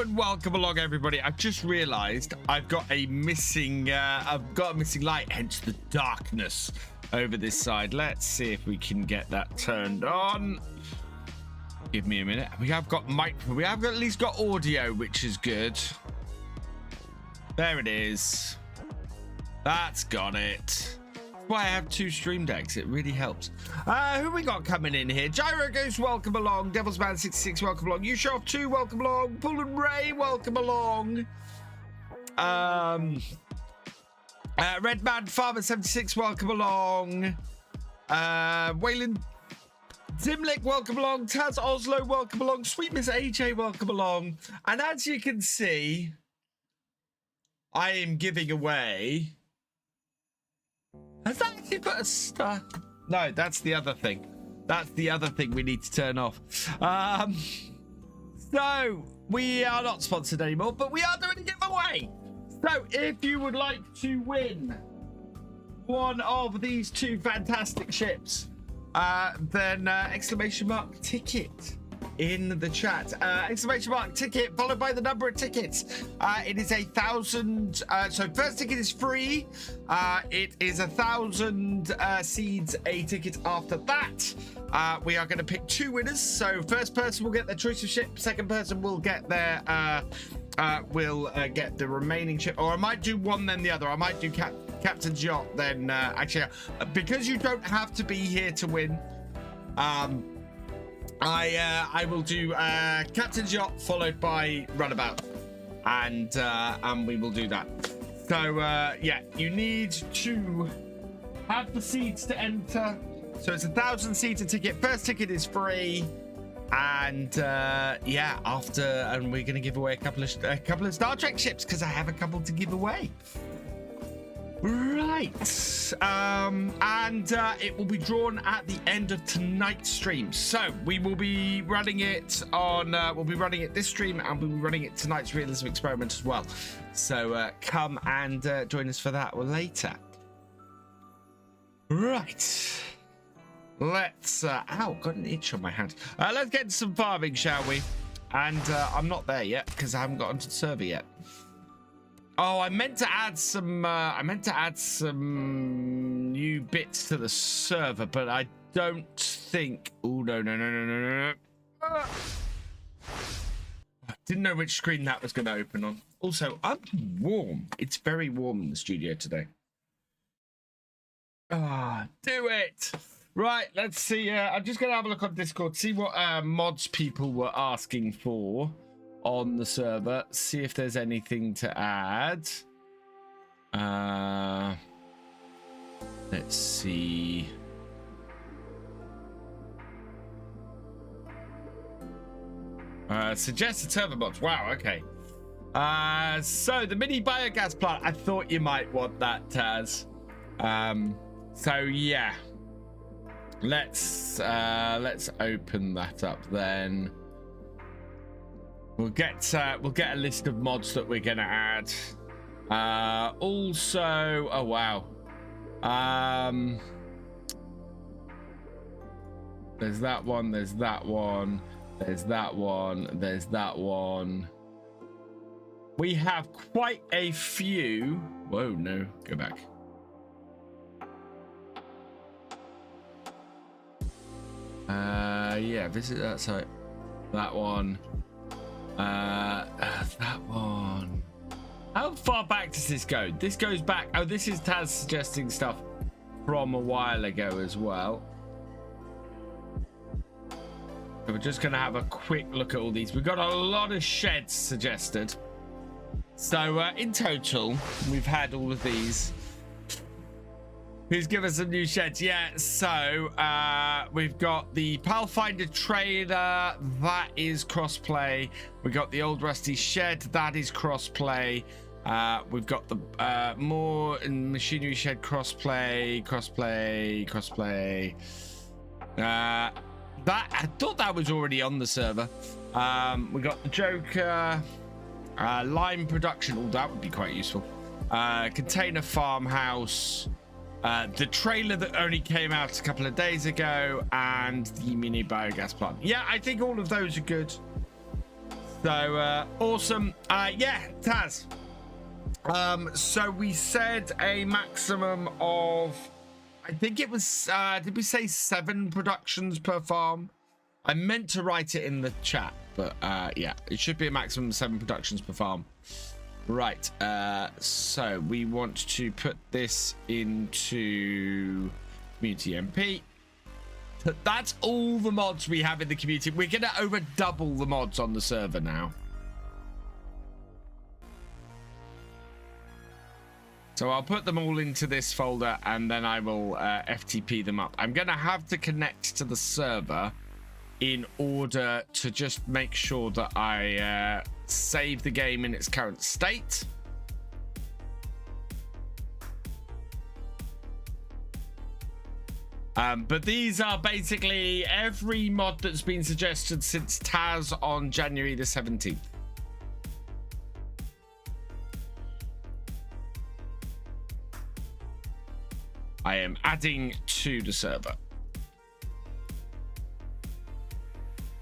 And welcome along, everybody. I've just realized I've got a missing light, hence the darkness over this side. Let's see if we can get that turned on. Give me a minute. We have got at least got audio, which is good. There it is. That's got it. That's why I have two stream decks. It really helps. Who we got coming in here? Gyro Ghost, welcome along. Devil's Man 66, welcome along. Ushoff 2, welcome along. Pull and Ray, welcome along. Red Man Farmer 76, welcome along. Wayland Zimlick, welcome along. Tazoslo, welcome along. Sweet Miss AJ, welcome along. And as you can see, I am giving away. Has that actually put a star? No, that's the other thing. That's the other thing we need to turn off. So we are not sponsored anymore, but we are doing a giveaway. So if you would like to win one of these two fantastic ships, then exclamation mark ticket in the chat. Exclamation mark ticket followed by the number of tickets. It is 1,000. So first ticket is free. It is 1,000 seeds a ticket. After that, we are going to pick two winners. So first person will get their choice of ship. Second person will get their get the remaining ship. Or I might do one then the other. I might do Captain's Yacht then. Actually, because you don't have to be here to win. I will do Captain's Yacht followed by Runabout, and we will do that. So yeah, you need to have the seeds to enter. So it's 1,000 seeds a ticket. First ticket is free, and yeah, and we're gonna give away a couple of Star Trek ships because I have a couple to give away. Right, and it will be drawn at the end of tonight's stream. So we will be running it on. We'll be running it this stream, and we'll be running it tonight's realism experiment as well. So come and join us for that later. Right, let's. Ow, got an itch on my hand. Let's get into some farming, shall we? And I'm not there yet because I haven't got onto the server yet. Oh, I meant to add some new bits to the server, but I don't think. Oh no. I didn't know which screen that was going to open on. Also, I'm warm. It's very warm in the studio today. Do it. Right, let's see. I'm just going to have a look on Discord, see what mods people were asking for on the server, see if there's anything to add. Let's see. Suggested server mods. Wow, okay. So the mini biogas plant, I thought you might want that, Taz. So yeah, let's open that up then. We'll get a list of mods that we're gonna add. Also, oh wow, there's that one, there's that one, there's that one, there's that one. We have quite a few. Whoa, no, go back. Yeah, visit that site. That one. That one. How far back does this go? This goes back. Oh, this is Taz suggesting stuff from a while ago as well. So we're just going to have a quick look at all these. We've got a lot of sheds suggested. So in total, we've had all of these. Who's given us some new sheds? Yeah, so we've got the Pathfinder Trader. That is crossplay. We got the Old Rusty Shed. That is crossplay. We've got the More and Machinery Shed crossplay. That I thought that was already on the server. We got the Joker, lime production. Oh, that would be quite useful. Container farmhouse, the trailer that only came out a couple of days ago, and the mini biogas plant. Yeah, I think all of those are good. So awesome. Yeah, Taz. So we said a maximum of, I think it was, did we say 7 productions per farm? I meant to write it in the chat, but yeah, it should be a maximum of 7 productions per farm. Right, so we want to put this into Community MP. That's all the mods we have in the community. We're going to over double the mods on the server now. So I'll put them all into this folder and then I will FTP them up. I'm going to have to connect to the server in order to just make sure that I save the game in its current state. But these are basically every mod that's been suggested since Taz on January the 17th. I am adding to the server.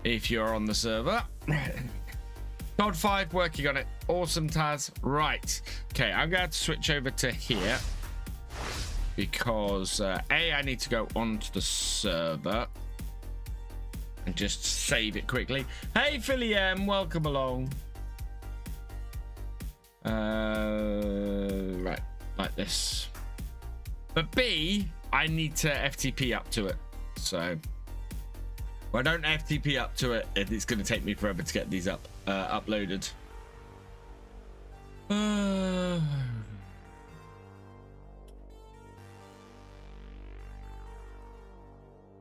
If you're on the server. Code 5, working on it. Awesome, Taz. Right. Okay, I'm going to switch over to here. Because, I need to go onto the server. And just save it quickly. Hey, Philly M, welcome along. Right, like this. But B, I need to FTP up to it. So, if I don't FTP up to it, it's going to take me forever to get these uploaded.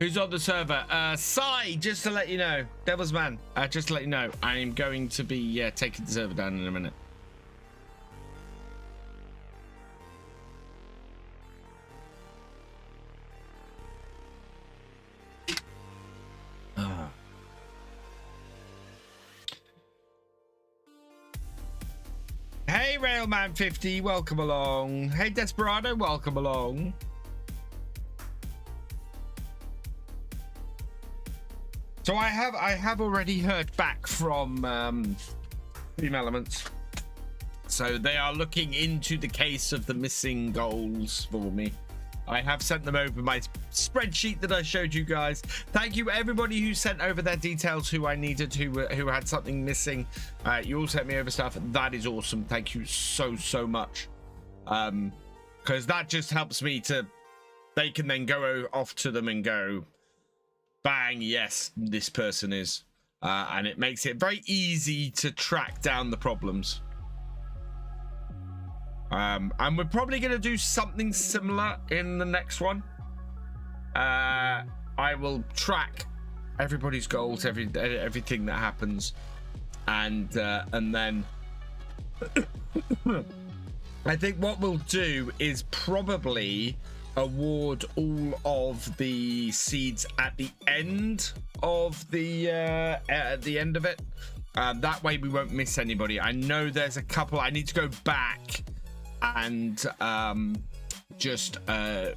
Who's on the server? Sai, just to let you know. Devil's Man, just to let you know. I am going to be taking the server down in a minute. Hey Railman50, welcome along. Hey Desperado, welcome along. So I have already heard back from Team Elements. So they are looking into the case of the missing goals for me. I have sent them over my spreadsheet that I showed you guys. Thank you everybody who sent over their details, who I needed, who had something missing. You all sent me over stuff. That is awesome. Thank you so much. Because that just helps me to, they can then go off to them and go, bang, yes, this person is. And it makes it very easy to track down the problems. And we're probably going to do something similar in the next one. I will track everybody's goals, everything that happens, and then I think what we'll do is probably award all of the seeds at the end of the end of it. That way we won't miss anybody. I know there's a couple. I need to go back and just add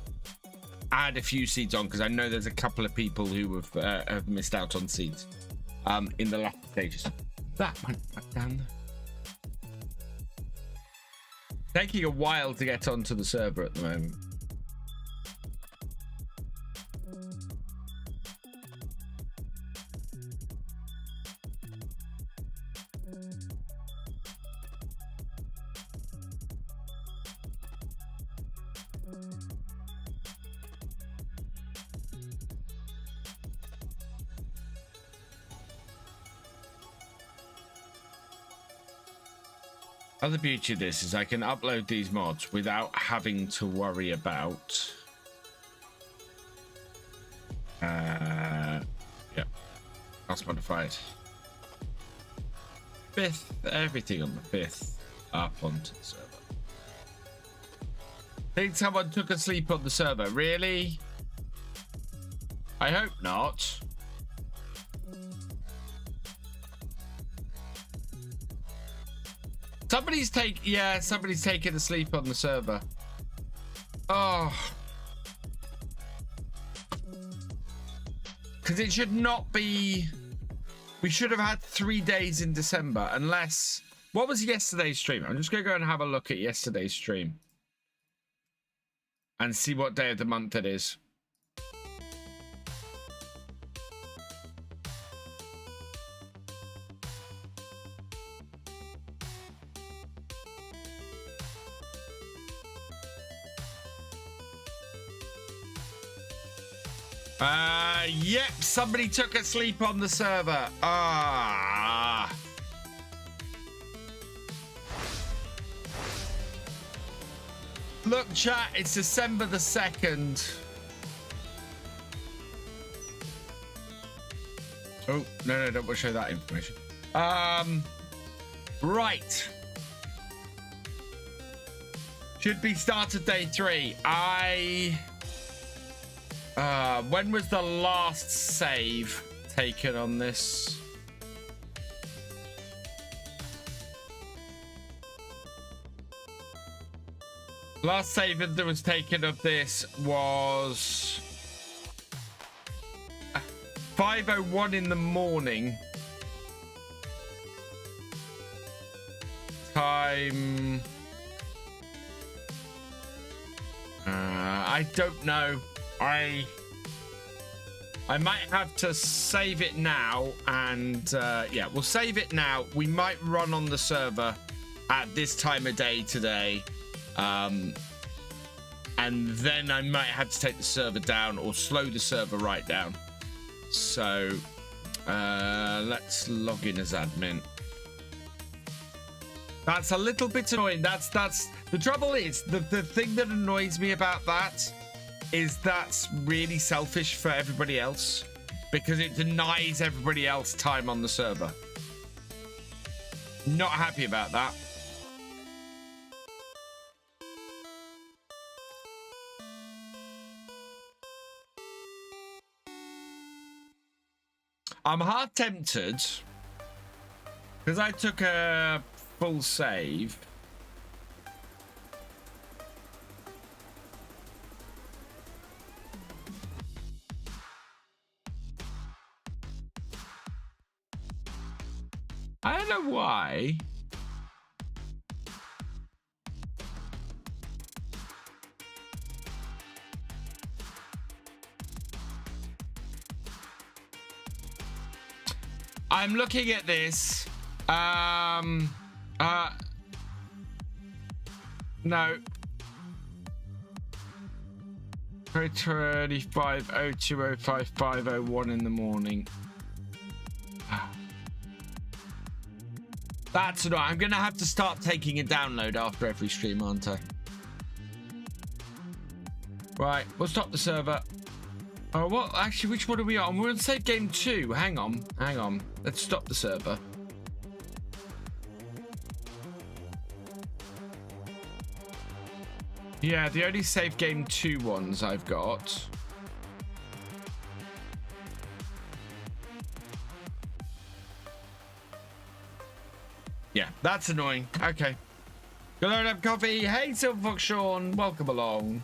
a few seeds on, because I know there's a couple of people who have missed out on seeds in the latter stages. That went back down there. Taking a while to get onto the server at the moment. Other beauty of this is I can upload these mods without having to worry about yeah, class modified 5th, everything on the 5th up onto the server. Think someone took a sleep on the server. Really? I hope not. Somebody's taking a sleep on the server. Oh. Because it should not be... We should have had 3 days in December, unless... What was yesterday's stream? I'm just going to go and have a look at yesterday's stream. And see what day of the month it is. Yep, somebody took a sleep on the server. Ah. Look, chat, it's December the 2nd. Oh, no, don't want to show that information. Right. Should be started day 3. When was the last save taken on this? Last save that was taken of this was 5:01 in the morning. Time. I don't know. I might have to save it now, and yeah, we'll save it now. We might run on the server at this time of day today, and then I might have to take the server down or slow the server right down. So let's log in as admin. That's a little bit annoying. That's the trouble is the thing that annoys me about that is that's really selfish for everybody else, because it denies everybody else time on the server. Not happy about that. I'm half tempted, because I took a full save. I don't know why. I'm looking at this. No. 35:02:05:5:01 in the morning. That's right. I'm gonna have to start taking a download after every stream, aren't I? Right, we'll stop the server. Oh, what? Actually, which one are we on? We're on save game 2. Hang on. Let's stop the server. Yeah, the only save game 2 ones I've got. Yeah, that's annoying. Okay. Good load up coffee. Hey, Silver Fox Sean. Welcome along.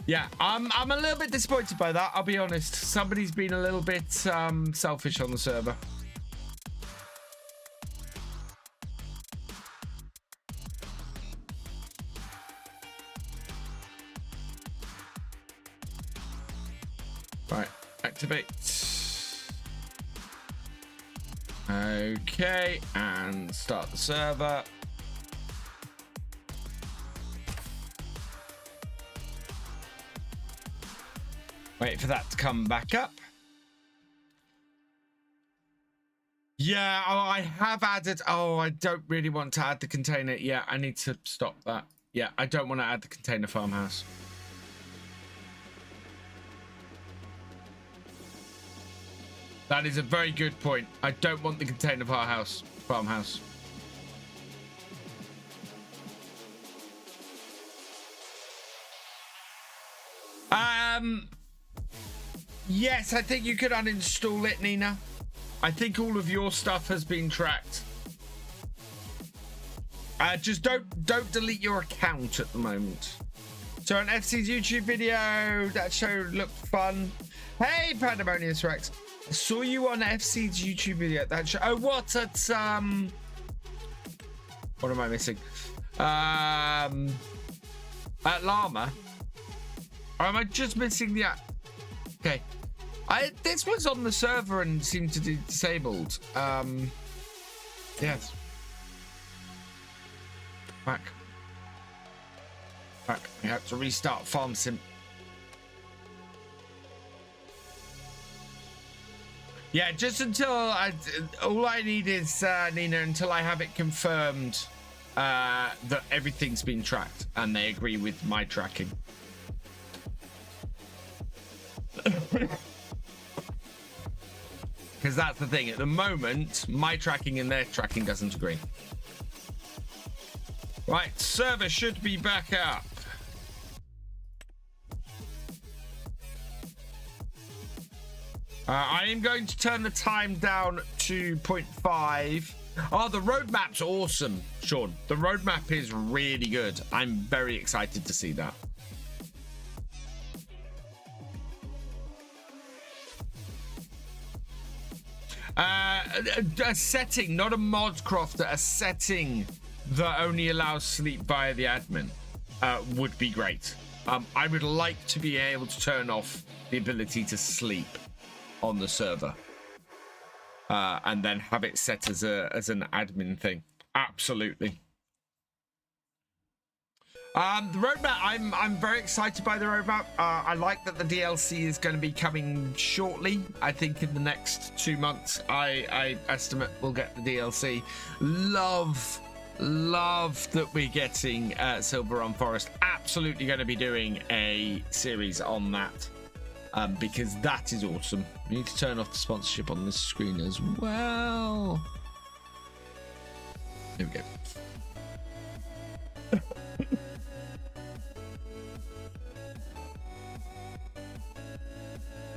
Yeah, I'm a little bit disappointed by that. I'll be honest. Somebody's been a little bit selfish on the server. Right, activate. Okay, and start the server. Wait for that to come back up. Yeah, oh, I have added. Oh, I don't really want to add the container. Yeah, I need to stop that. Yeah, I don't want to add the container farmhouse. That is a very good point. I don't want the container farmhouse. Yes, I think you could uninstall it, Nina. I think all of your stuff has been tracked. Just don't delete your account at the moment. So on FC's YouTube video, that show looked fun. Hey, Pandemonious Rex. I saw you on FC's YouTube video. That show. Oh, what? At what am I missing? At Llama. Or am I just missing the? Okay. This was on the server and seemed to be disabled. Yes. Back. I have to restart Farm Sim. Yeah, just until all I need is Nina, until I have it confirmed that everything's been tracked and they agree with my tracking. Because that's the thing. At the moment, my tracking and their tracking doesn't agree. Right, server should be back up. I am going to turn the time down to 0.5. Oh, the roadmap's awesome, Sean. The roadmap is really good. I'm very excited to see that. A setting, not a mod crafter, a setting that only allows sleep via the admin would be great. I would like to be able to turn off the ability to sleep on the server and then have it set as an admin thing. Absolutely. The roadmap, I'm very excited by the roadmap. I like that the DLC is going to be coming shortly. I think in the next 2 months, I estimate we'll get the DLC. Love that we're getting Silver Run Forest. Absolutely going to be doing a series on that because that is awesome. We need to turn off the sponsorship on this screen as well. There we go.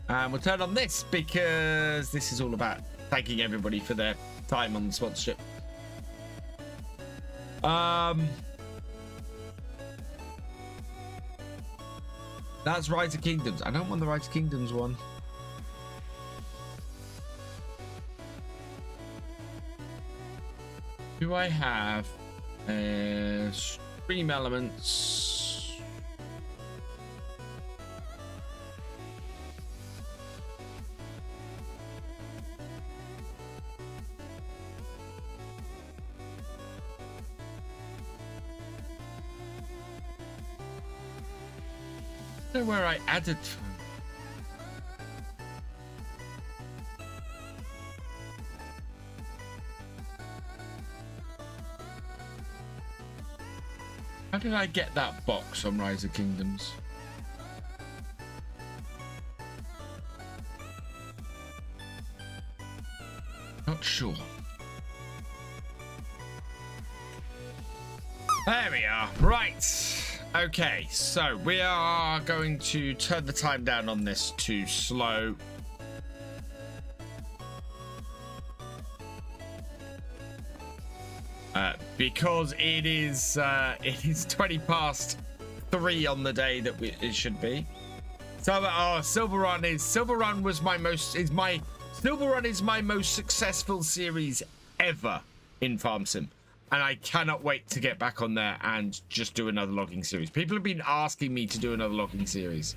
And we'll turn on this because this is all about thanking everybody for their time on the sponsorship. That's Rise of Kingdoms. I don't want the Rise of Kingdoms one. Do I have stream elements? I don't know where I added. How did I get that box on Rise of Kingdoms? Not sure. There we are. Right. Okay, so we are going to turn the time down on this to slow. Because it is 20 past 3 on the day that it should be. So Silver Run is my most successful series ever in Farm Sim. And I cannot wait to get back on there and just do another logging series. People have been asking me to do another logging series.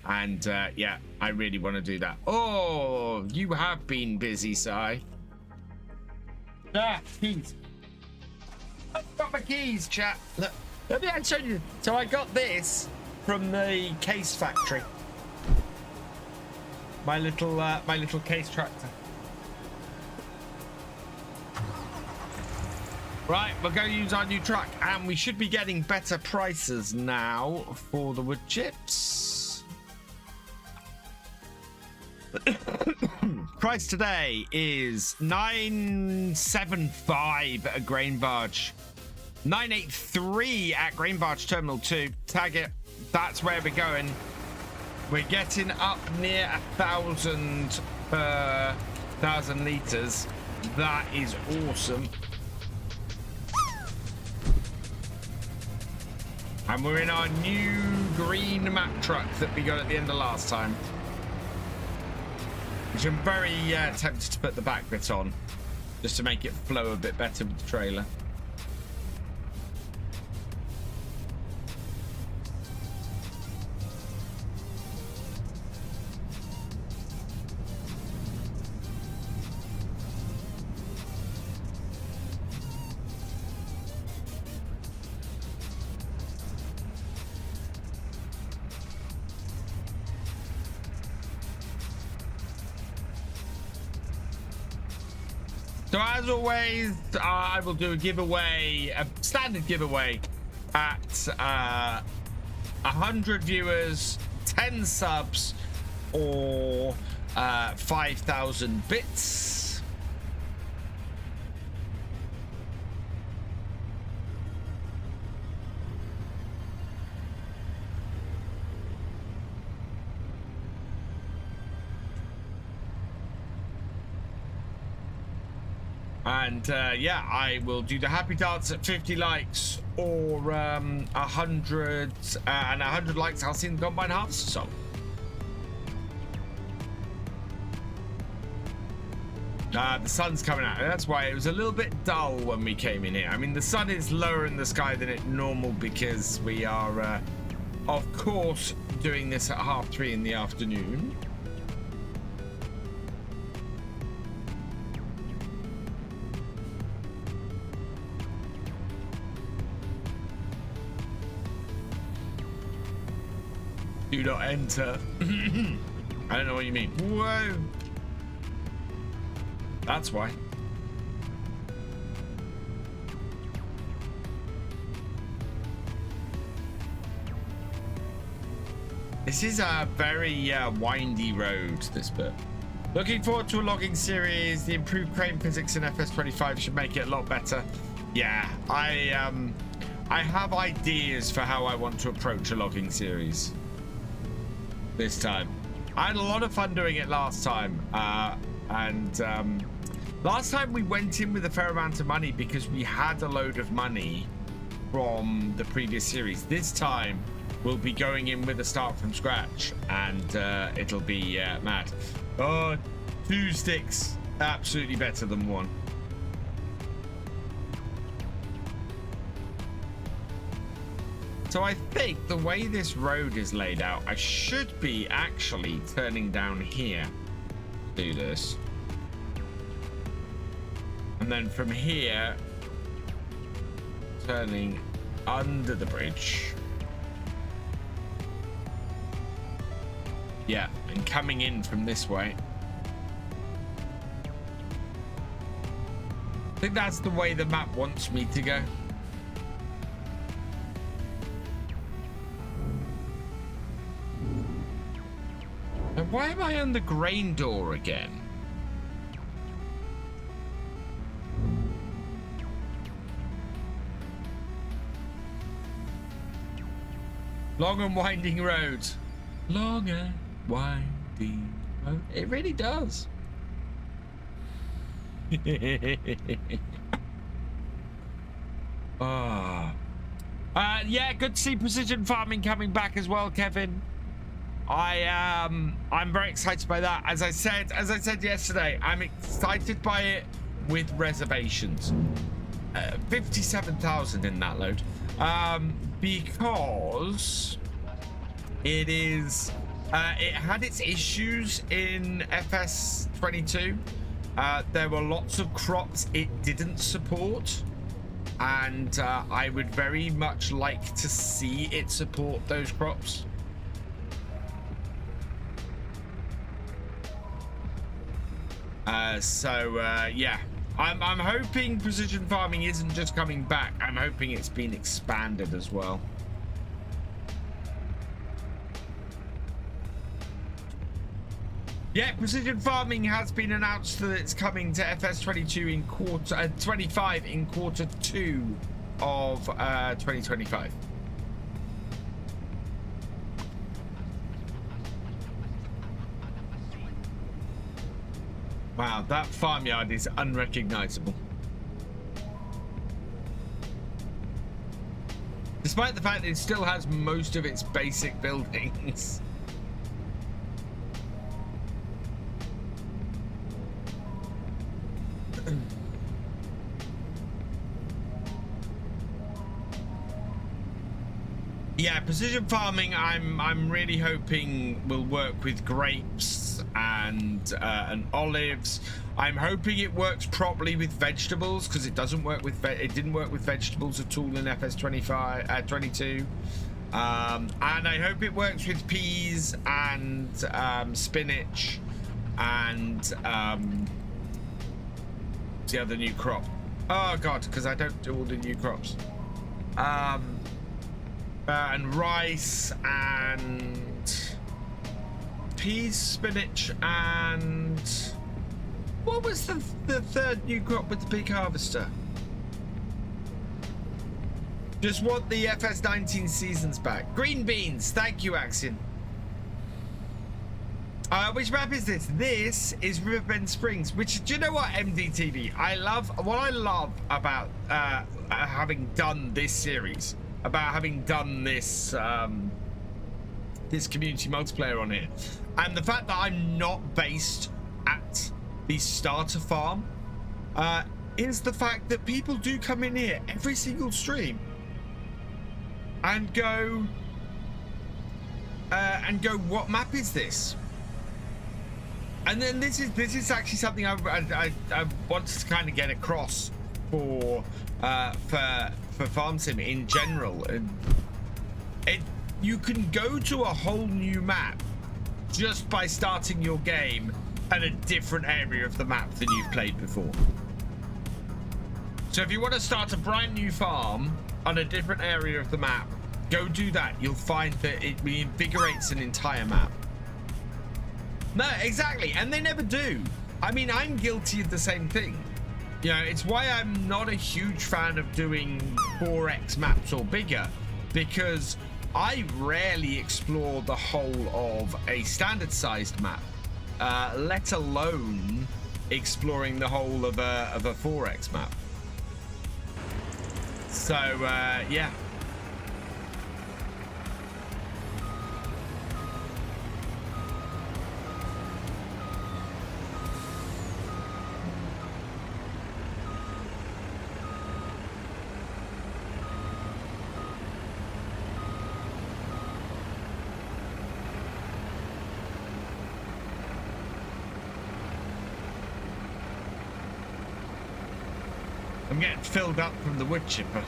And yeah, I really want to do that. Oh, you have been busy, Si. Ah, keys. I've got my keys, chat. Look, let me show you. So I got this from the case factory. My little case tractor. Right, we'll go use our new truck, and we should be getting better prices now for the wood chips. Price today is 975 at grain barge, 983 at grain barge terminal 2. Tag it. That's where we're going. We're getting up near 1,000 per 1,000 liters. That is awesome. And we're in our new green map truck that we got at the end of last time, which I'm very tempted to put the back bit on just to make it flow a bit better with the trailer. So as always, I will do a giveaway, a standard giveaway at 100 viewers, 10 subs, or 5,000 bits. And yeah, I will do the happy dance at 50 likes or 100 and 100 likes. I'll see the combine harvest song. The sun's coming out. That's why it was a little bit dull when we came in here. I mean, the sun is lower in the sky than it normal because we are, of course, doing this at 3:30 in the afternoon. Do not enter. I don't know what you mean. Whoa. That's why. This is a very windy road, this bit. Looking forward to a logging series. The improved crane physics in FS25 should make it a lot better. Yeah, I have ideas for how I want to approach a logging series this time. I had a lot of fun doing it last time, last time we went in with a fair amount of money because we had a load of money from the previous series. This time we'll be going in with a start from scratch, and it'll be mad. Oh, 2 sticks, absolutely better than 1. So I think the way this road is laid out, I should be actually turning down here to do this. And then from here, turning under the bridge. Yeah, and coming in from this way. I think that's the way the map wants me to go. And why am I on the grain door again? Long and winding road. Long and winding road. It really does. Yeah, good to see precision farming coming back as well, Kevin. I'm very excited by that. As I said yesterday, I'm excited by it with reservations. 57,000 in that load, because it is it had its issues in FS22. There were lots of crops it didn't support, and I would very much like to see it support those crops. Yeah, I'm hoping precision farming isn't just coming back. I'm hoping it's been expanded as well. Yeah, precision farming has been announced that it's coming to FS22 in quarter 25 in quarter 2 of 2025. Wow, that farmyard is unrecognizable. Despite the fact that it still has most of its basic buildings. Yeah, precision farming, I'm really hoping will work with grapes and olives. I'm hoping it works properly with vegetables, because it doesn't work with it didn't work with vegetables at all in FS25 22. And I hope it works with peas and spinach and the other new crop. Oh god, because I don't do all the new crops. And rice and peas, spinach, and what was the third new crop with the big harvester? Just want the FS19 seasons back. Green beans. Thank you, Axion. Which map is this? This is Riverbend Springs, which, do you know what, MDTV? What I love about having done this series, about having done this this community multiplayer on here, and the fact that I'm not based at the starter farm, is the fact that people do come in here every single stream and go what map is this? And then this is actually something I wanted to kind of get across for farm sim in general. And you can go to a whole new map just by starting your game at a different area of the map than you've played before. So if you want to start a brand new farm on a different area of the map, go do that. You'll find that it reinvigorates an entire map. No, exactly, and they never do. I mean, I'm guilty of the same thing. You know, it's why I'm not a huge fan of doing 4x maps or bigger, because I rarely explore the whole of a standard sized map, let alone exploring the whole of a 4x map. So yeah. I'm getting filled up from the wood chipper.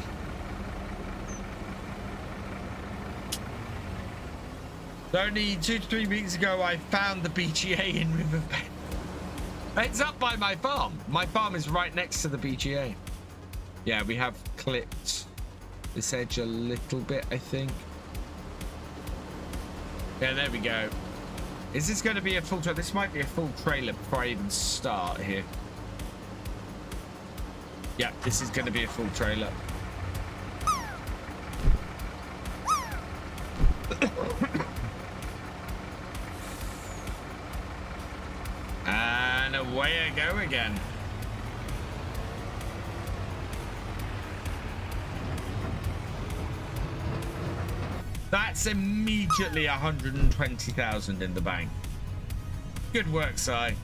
Only 2 to 3 weeks ago, I found the BGA in Riverbend. It's up by my farm. My farm is right next to the BGA. Yeah, we have clipped this edge a little bit, I think. Yeah, there we go. Is this going to be a full trailer? This might be a full trailer before I even start here. Yeah, this is going to be a full trailer. And away I go again. That's immediately 120,000 in the bank. Good work, Si.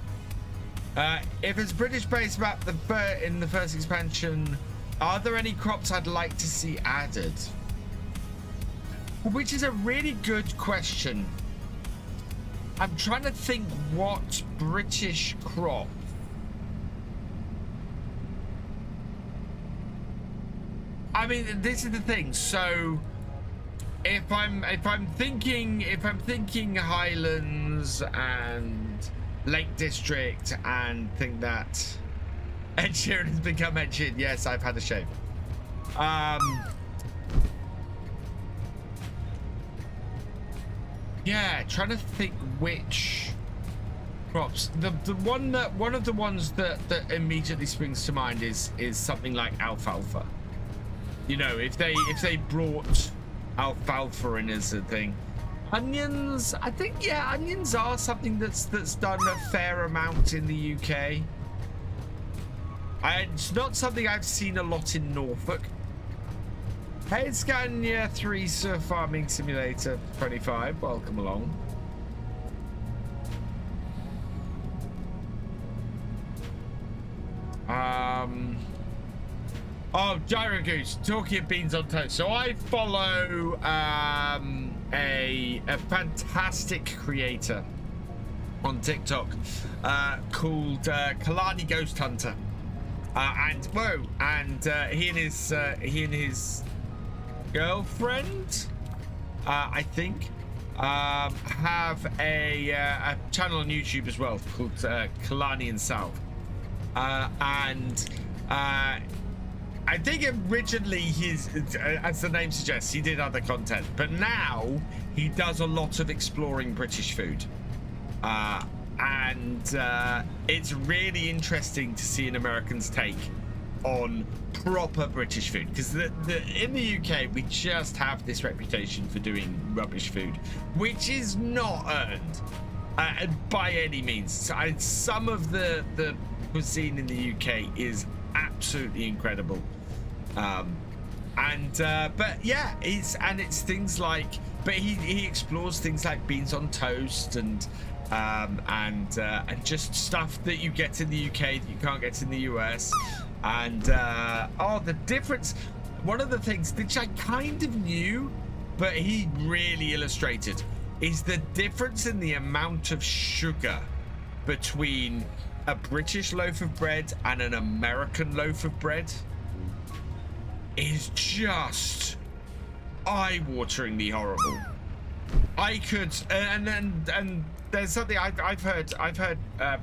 If it's British-based map in the first expansion, are there any crops I'd like to see added? Which is a really good question. I'm trying to think what British crop. I mean, this is the thing. So, if I'm thinking Highlands and Lake District and think that Ed Sheeran has become Ed Sheeran. Yes, I've had a shave. Yeah, trying to think which crops. One of the ones that immediately springs to mind is something like alfalfa. You know, if they brought alfalfa in as a thing. Onions, I think, yeah, onions are something that's done a fair amount in the UK. It's not something I've seen a lot in Norfolk. Hey, Scania 3 Surf Farming Simulator 25, welcome along. Oh, Gyro Goose, talking of beans on toast. So I follow a fantastic creator on TikTok called Kalani Ghost Hunter, he and his girlfriend, I think, have a channel on YouTube as well called Kalani and South, I think originally as the name suggests, he did other content, but now he does a lot of exploring British food. It's really interesting to see an American's take on proper British food, because in the UK we just have this reputation for doing rubbish food, which is not earned by any means. Some of the cuisine in the UK is absolutely incredible. But yeah, it's things like, but he explores things like beans on toast and just stuff that you get in the UK that you can't get in the US. The difference, one of the things which I kind of knew, but he really illustrated, is the difference in the amount of sugar between a British loaf of bread and an American loaf of bread is just eye-wateringly horrible. I could, and there's something I've heard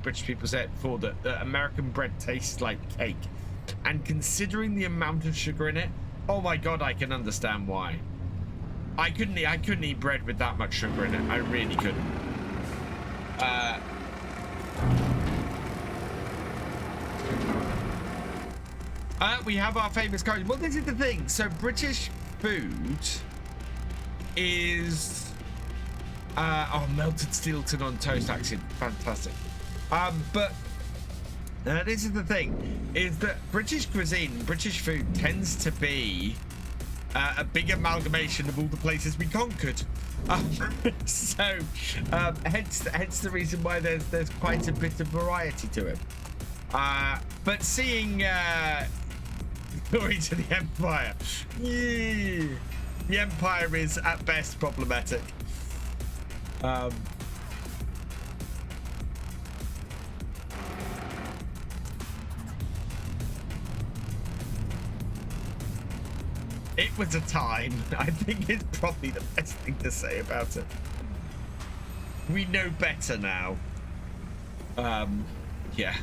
British people say it before, that American bread tastes like cake, and considering the amount of sugar in it, oh my god, I can understand why. I couldn't eat bread with that much sugar in it. I really couldn't. We have our famous coach. Well, this is the thing. So British food is melted Stapleton on toast, actually fantastic. But this is the thing, is that British cuisine, British food tends to be a big amalgamation of all the places we conquered. Hence the reason why there's quite a bit of variety to it. But seeing glory to the Empire. Yeah. The Empire is at best problematic. It was a time. I think it's probably the best thing to say about it. We know better now. Yeah.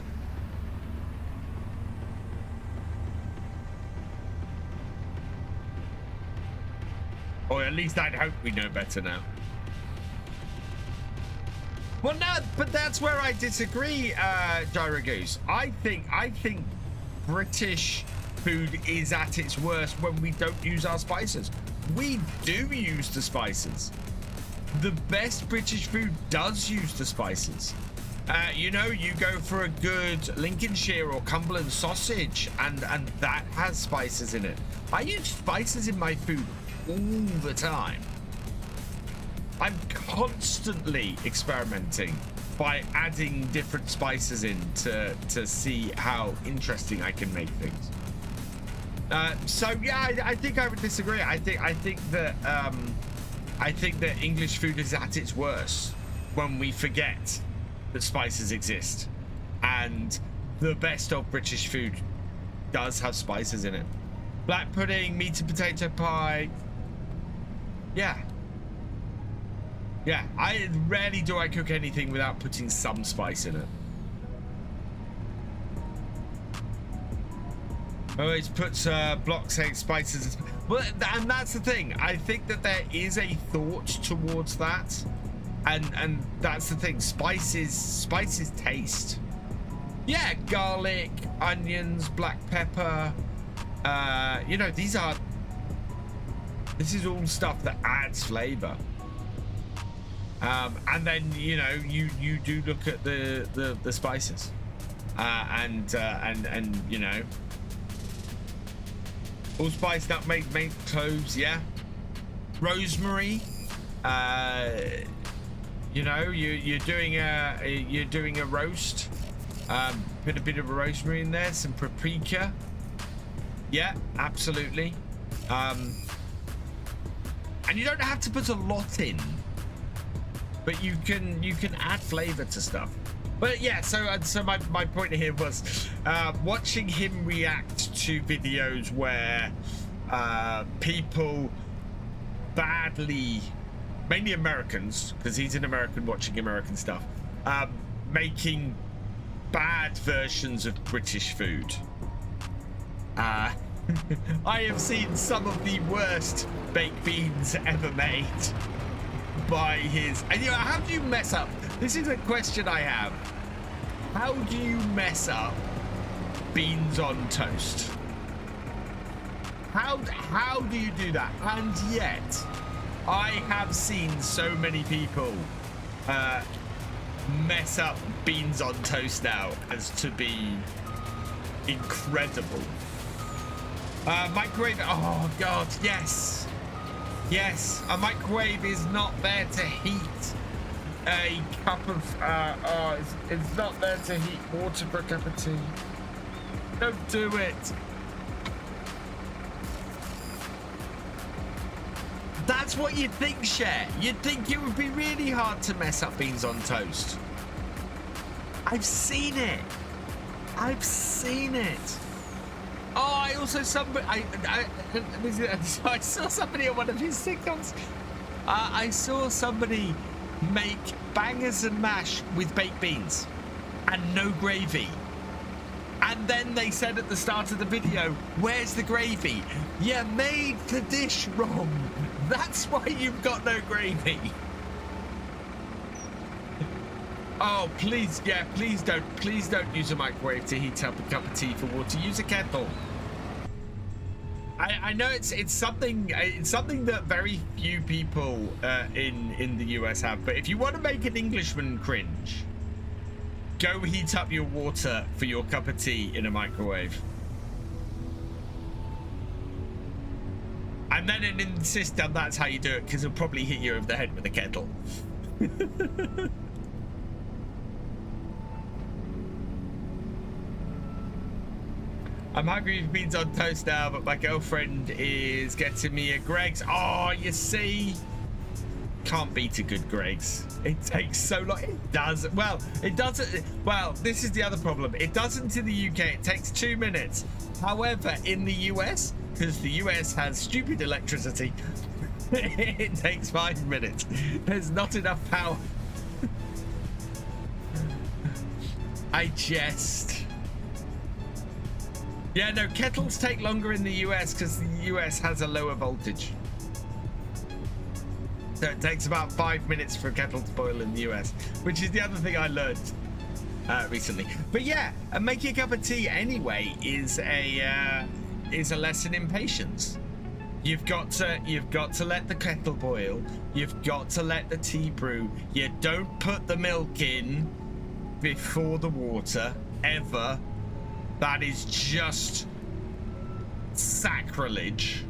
Or at least I'd hope we know better now. Well, no, but that's where I disagree, Gyro Goose. I think British food is at its worst when we don't use our spices. We do use the spices. The best British food does use the spices. You know, you go for a good Lincolnshire or Cumberland sausage, and that has spices in it. I use spices in my food all the time. I'm constantly experimenting by adding different spices in to see how interesting I can make things. So yeah, I think I would disagree. I think that English food is at its worst when we forget that spices exist, and the best of British food does have spices in it. Black pudding, meat and potato pie. Yeah. I rarely do I cook anything without putting some spice in it. Always puts blocks, eggs, spices. Well, and that's the thing. I think that there is a thought towards that, and that's the thing. Spices taste. Yeah, garlic, onions, black pepper. You know, this is all stuff that adds flavor. And then you know you do look at the spices, and you know, allspice, nutmeg, mint, cloves, yeah, rosemary. You know, you're doing a roast. Put a bit of rosemary in there, some paprika. Yeah, absolutely. And you don't have to put a lot in, but you can add flavor to stuff. But yeah, so my point here was watching him react to videos where people badly, mainly Americans, because he's an American watching American stuff, making bad versions of British food. I have seen some of the worst baked beans ever made by his. And you know, how do you mess up? This is a question I have. How do you mess up beans on toast? How do you do that? And yet, I have seen so many people mess up beans on toast now as to be incredible. Microwave. Oh God, yes. Yes, a microwave is not there to heat a cup of, it's not there to heat water for a cup of tea. Don't do it. That's what you'd think, Cher. You'd think it would be really hard to mess up beans on toast. I've seen it. I've seen it. Oh, I also I saw somebody on one of his TikToks. I saw somebody make bangers and mash with baked beans and no gravy. And then they said at the start of the video, "Where's the gravy? You made the dish wrong. That's why you've got no gravy." Oh, please, yeah, please don't use a microwave to heat up a cup of tea for water. Use a kettle. I know it's something that very few people in the US have, but if you want to make an Englishman cringe, go heat up your water for your cup of tea in a microwave. And then insist that that's how you do it, because it'll probably hit you over the head with a kettle. I'm hungry for beans on toast now, but my girlfriend is getting me a Greg's. Oh, you see? Can't beat a good Greg's. It takes so long. It does. Well, it doesn't. Well, this is the other problem. It doesn't in the UK. It takes 2 minutes. However, in the US, because the US has stupid electricity, it takes 5 minutes. There's not enough power. Yeah, no, kettles take longer in the US because the US has a lower voltage. So it takes about 5 minutes for a kettle to boil in the US, which is the other thing I learned recently. But yeah, making a cup of tea anyway is a lesson in patience. You've got to let the kettle boil. You've got to let the tea brew. You don't put the milk in before the water ever. That is just sacrilege.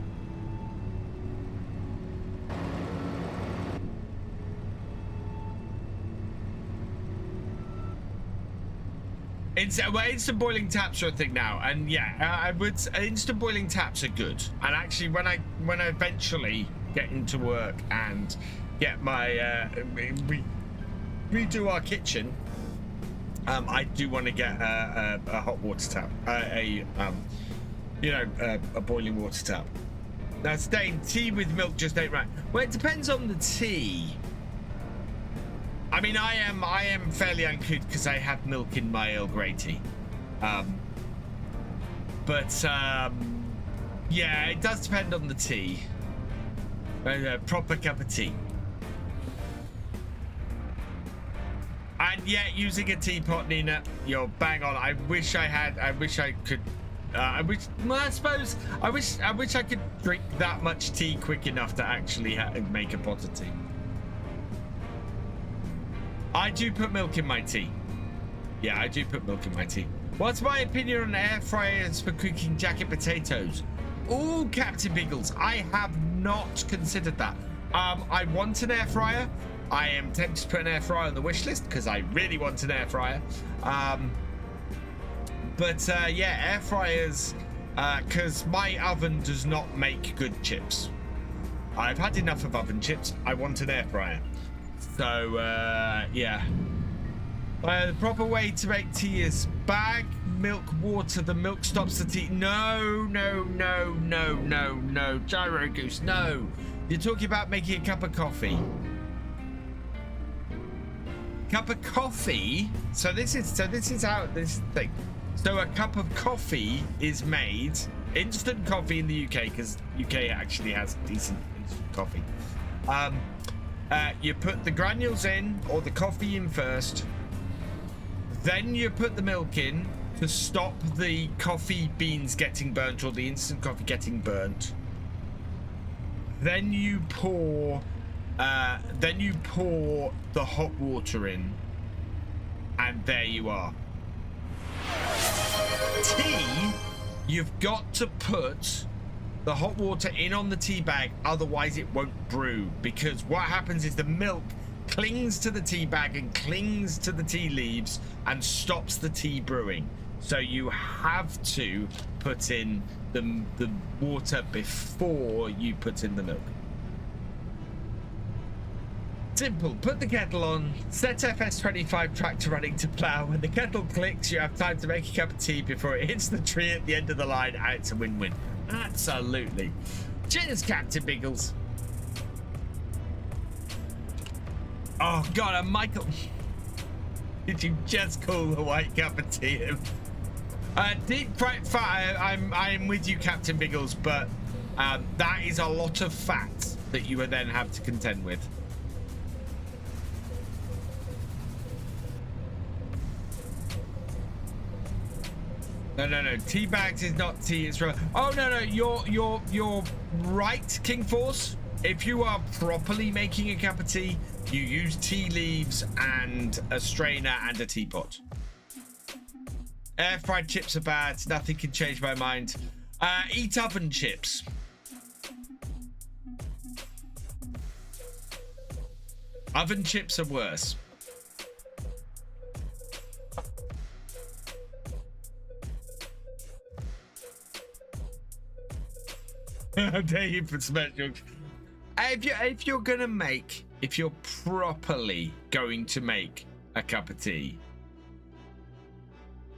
Instant boiling taps are a thing now, and yeah, instant boiling taps are good. And actually, when I eventually get into work and get my redo our kitchen, I do want to get a hot water tap, a boiling water tap. Now, Stain, tea with milk just ain't right. Well, it depends on the tea. I mean, I am fairly uncouth because I have milk in my Earl Grey tea. But But yeah, it does depend on the tea. A proper cup of tea. And yeah, using a teapot, Nina, you're bang on. I wish I could. Well, I suppose I wish I could drink that much tea quick enough to actually make a pot of tea. I do put milk in my tea. Yeah, I do put milk in my tea. What's my opinion on air fryers for cooking jacket potatoes? Oh, Captain Biggles, I have not considered that. I want an air fryer. I am tempted to put an air fryer on the wish list because I really want an air fryer. But yeah, air fryers, because my oven does not make good chips. I've had enough of oven chips. I want an air fryer. So yeah. The proper way to make tea is bag milk, water. The milk stops the tea. No, Gyro Goose, no. You're talking about making a cup of coffee. Cup of coffee. So this is how this thing. So a cup of coffee is made, instant coffee in the UK, because UK actually has decent instant coffee. You put the granules in or the coffee in first. Then you put the milk in to stop the coffee beans getting burnt or the instant coffee getting burnt. Then you pour the hot water in, and there you are. Tea, you've got to put the hot water in on the tea bag, otherwise it won't brew, because what happens is the milk clings to the tea bag and clings to the tea leaves and stops the tea brewing. So you have to put in the water before you put in the milk. Simple. Put the kettle on, set FS25 tractor running to plow. When the kettle clicks, you have time to make a cup of tea before it hits the tree at the end of the line, and it's a win-win. Absolutely. Cheers, Captain Biggles. Oh God, and Michael, did you just call the white cup of tea? Deep fried fat. I'm with you, Captain Biggles, but that is a lot of fat that you would then have to contend with. No. Tea bags is not tea. It's right. Oh no. You're right, King Force. If you are properly making a cup of tea, you use tea leaves and a strainer and a teapot. Air fried chips are bad. Nothing can change my mind. Eat oven chips. Oven chips are worse. How dare you put special? If you're properly going to make a cup of tea,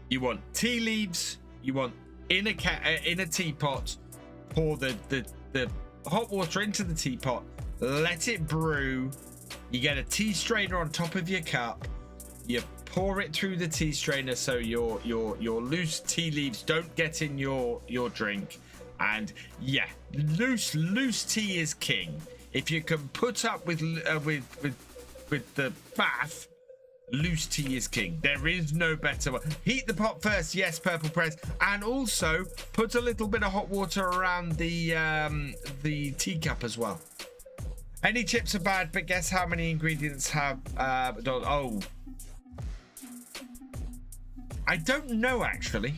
you want tea leaves. You want in a teapot. Pour the hot water into the teapot. Let it brew. You get a tea strainer on top of your cup. You pour it through the tea strainer so your loose tea leaves don't get in your drink. And yeah, loose tea is king. If you can put up with the bath, loose tea is king. There is no better one. Heat the pot first, yes, Purple Press, and also put a little bit of hot water around the teacup as well. Any chips are bad, but guess how many ingredients have oh, I don't know actually.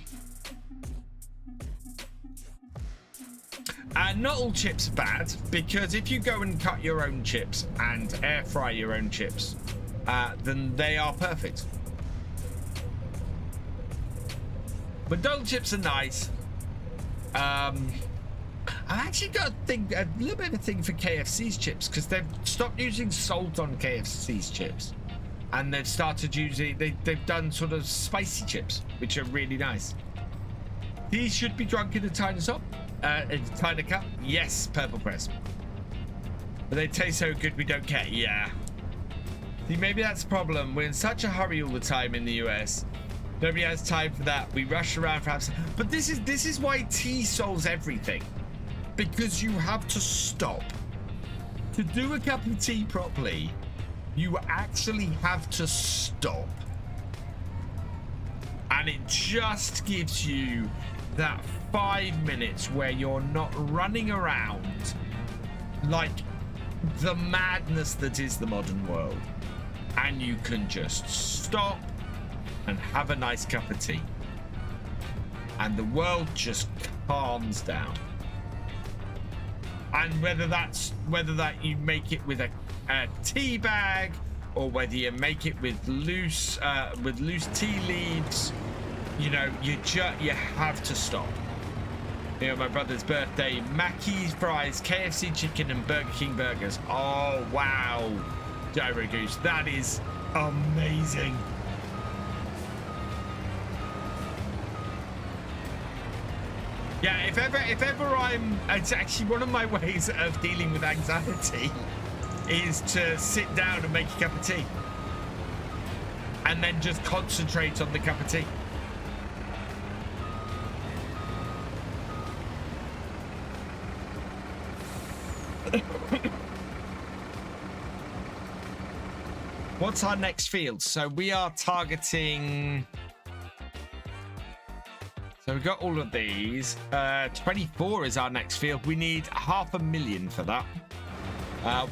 Not all chips are bad, because if you go and cut your own chips and air fry your own chips, then they are perfect. McDonald's chips are nice. I've actually got a little bit of a thing for KFC's chips, because they've stopped using salt on KFC's chips, and they've started using they've done sort of spicy chips, which are really nice. These should be drunk in a tiny cup. In a tiny cup. Yes, Purple Press. But they taste so good we don't care. Yeah. See, maybe that's the problem. We're in such a hurry all the time in the US. Nobody has time for that. We rush around for abs. But this is why tea solves everything. Because you have to stop. To do a cup of tea properly, you actually have to stop. And it just gives you that 5 minutes where you're not running around like the madness that is the modern world. And you can just stop and have a nice cup of tea. And the world just calms down. And whether that you make it with a tea bag, or whether you make it with loose tea leaves, you know, you have to stop. You know, my brother's birthday, Mackey's fries, KFC chicken, and Burger King burgers. Oh wow, Gyro Goose, that is amazing. Yeah, if ever it's actually one of my ways of dealing with anxiety is to sit down and make a cup of tea and then just concentrate on the cup of tea. What's our next field? So we are targeting, so we've got all of these. 24 is our next field. We need 500,000 for that.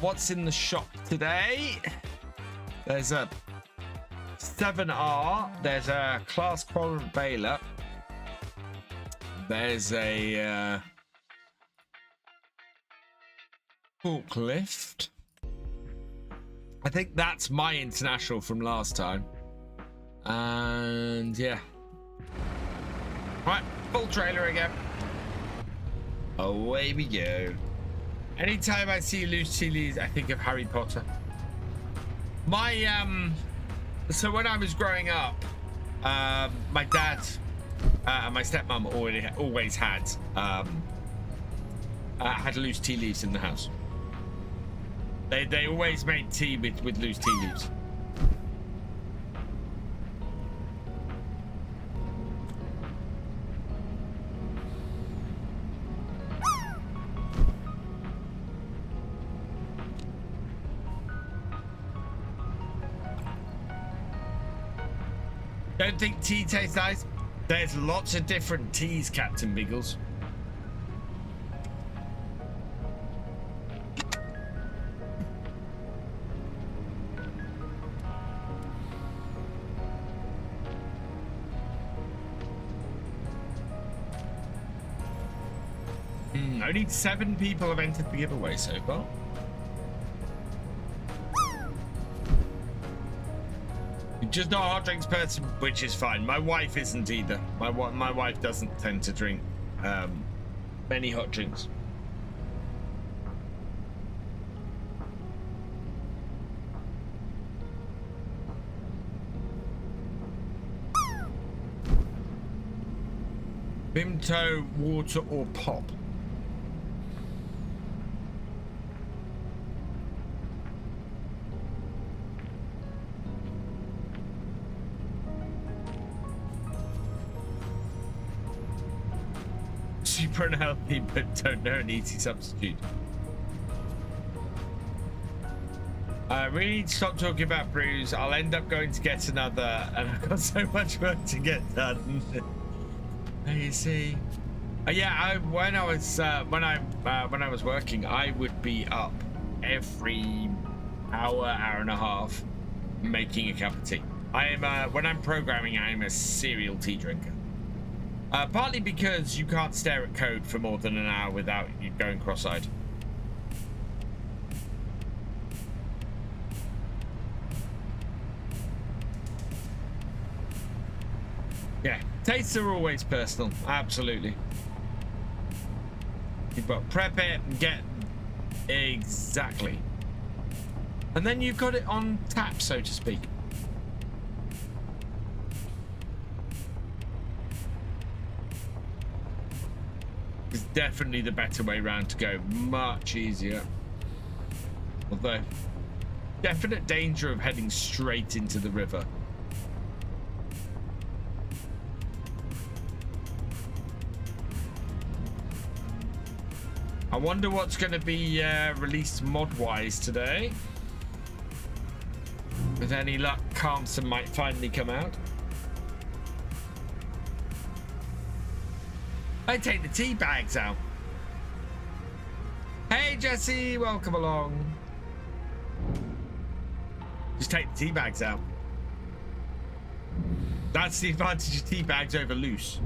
What's in the shop today? There's a 7R. There's a class quadrant baler. There's a forklift. I think that's my international from last time. And yeah. Right, full trailer again. Away we go. Anytime I see loose tea leaves, I think of Harry Potter. My so when I was growing up, my dad and my stepmom always had loose tea leaves in the house. They always made tea with loose tea leaves. Don't think tea tastes nice? There's lots of different teas, Captain Biggles. Only 7 people have entered the giveaway so far. You're just not a hot drinks person, which is fine. My wife isn't either. My wife doesn't tend to drink many hot drinks. Vimto, water, or pop? Super unhealthy, but don't know an easy substitute. I really need to stop talking about brews. I'll end up going to get another, and I've got so much work to get done. You see, yeah. When I was working, I would be up every hour and a half making a cup of tea. I am when I'm programming, I am a serial tea drinker. Partly because you can't stare at code for more than an hour without you going cross-eyed. Yeah, tastes are always personal, absolutely. You've got to prep it and get exactly. And then you've got it on tap, so to speak. It's definitely the better way round to go, much easier. Although, definite danger of heading straight into the river. I wonder what's going to be released mod-wise today. With any luck, Carmson might finally come out. I take the tea bags out. Hey Jesse, welcome along. Just take the tea bags out. That's the advantage of tea bags over loose.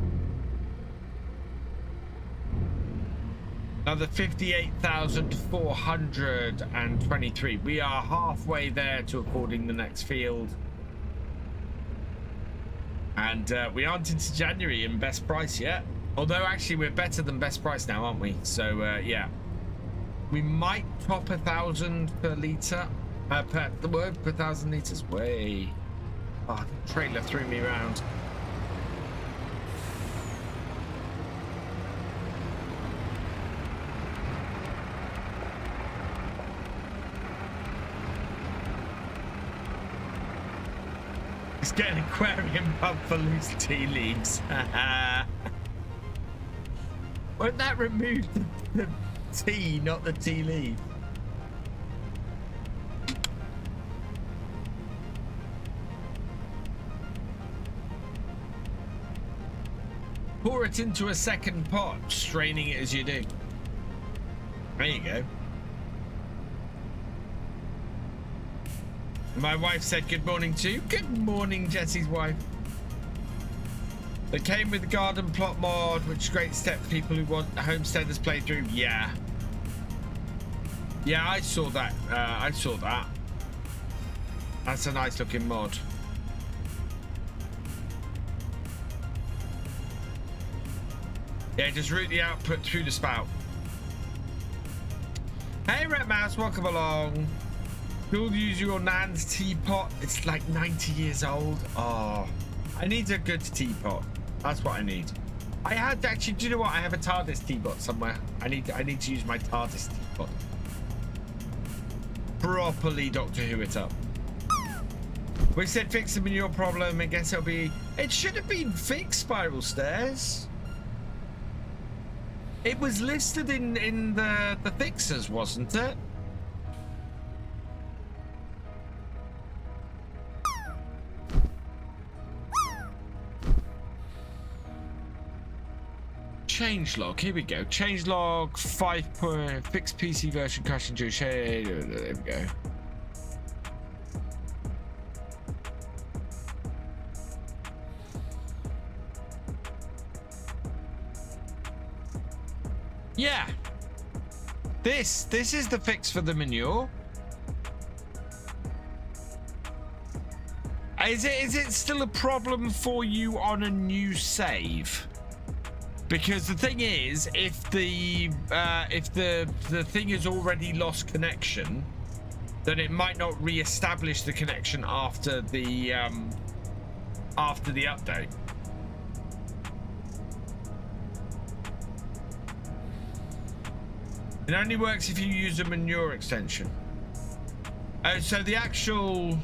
Another 58,423. We are halfway there to affording the next field. And we aren't into January in best price yet. Although actually we're better than best price now, aren't we? So yeah. We might top 1,000 per litre. Per 1,000 litres. Way. Oh, the trailer threw me around. Let's get an aquarium pub for loose tea leaves. Won't that remove the tea, not the tea leaf? Pour it into a second pot, straining it as you do. There you go. My wife said good morning too. Good morning, Jesse's wife. They came with the garden plot mod, which is a great step for people who want homesteaders playthrough. Yeah. Yeah, I saw that. I saw that. That's a nice looking mod. Yeah, just route the output through the spout. Hey, Red Mouse, welcome along. You'll use your nan's teapot. It's like 90 years old. Oh, I need a good teapot. That's what I need. I had actually. Do you know what? I have a TARDIS teapot somewhere. I need to use my TARDIS teapot. Properly Doctor Who it up. We said fix the manure problem. I guess it'll be. It should have been fixed. Spiral stairs. It was listed in the fixers, wasn't it? Changelog, here we go. Changelog 5. Fixed PC version crashing due shade. There we go. Yeah. This is the fix for the manure. Is it still a problem for you on a new save? Because the thing is, if the thing has already lost connection, then it might not re-establish the connection after the update. It only works if you use a manure extension. Oh, so the actual.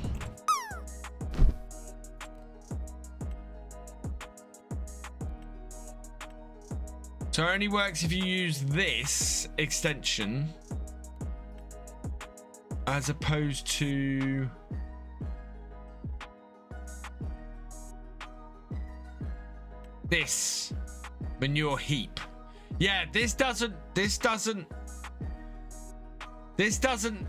So it only works if you use this extension as opposed to this manure heap. Yeah, this doesn't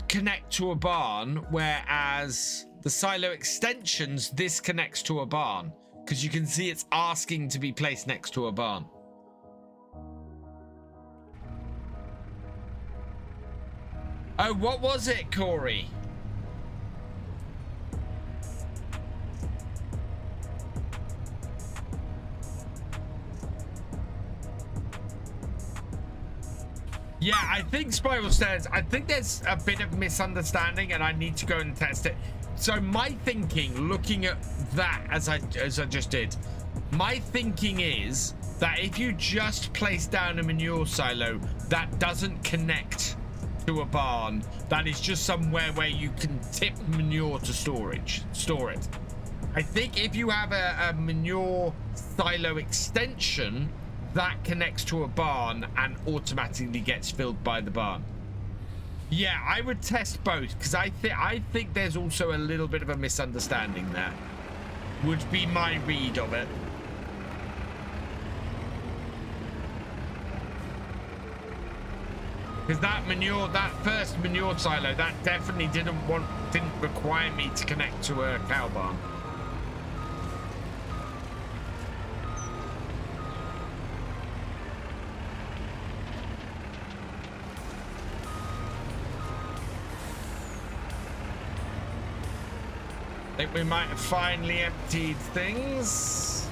connect to a barn, whereas the silo extensions, this connects to a barn, because you can see it's asking to be placed next to a barn. Oh, what was it, Corey? Yeah, I think Spiral Stairs, I think there's a bit of misunderstanding and I need to go and test it. So my thinking, looking at that as I just did, my thinking is that if you just place down a manure silo that doesn't connect to a barn, that is just somewhere where you can tip manure to store it. I think if you have a manure silo extension, that connects to a barn and automatically gets filled by the barn. Yeah, I would test both, because I think there's also a little bit of a misunderstanding there. Would be my read of it. Because that first manure silo, that definitely didn't require me to connect to a cow barn. I think we might have finally emptied things.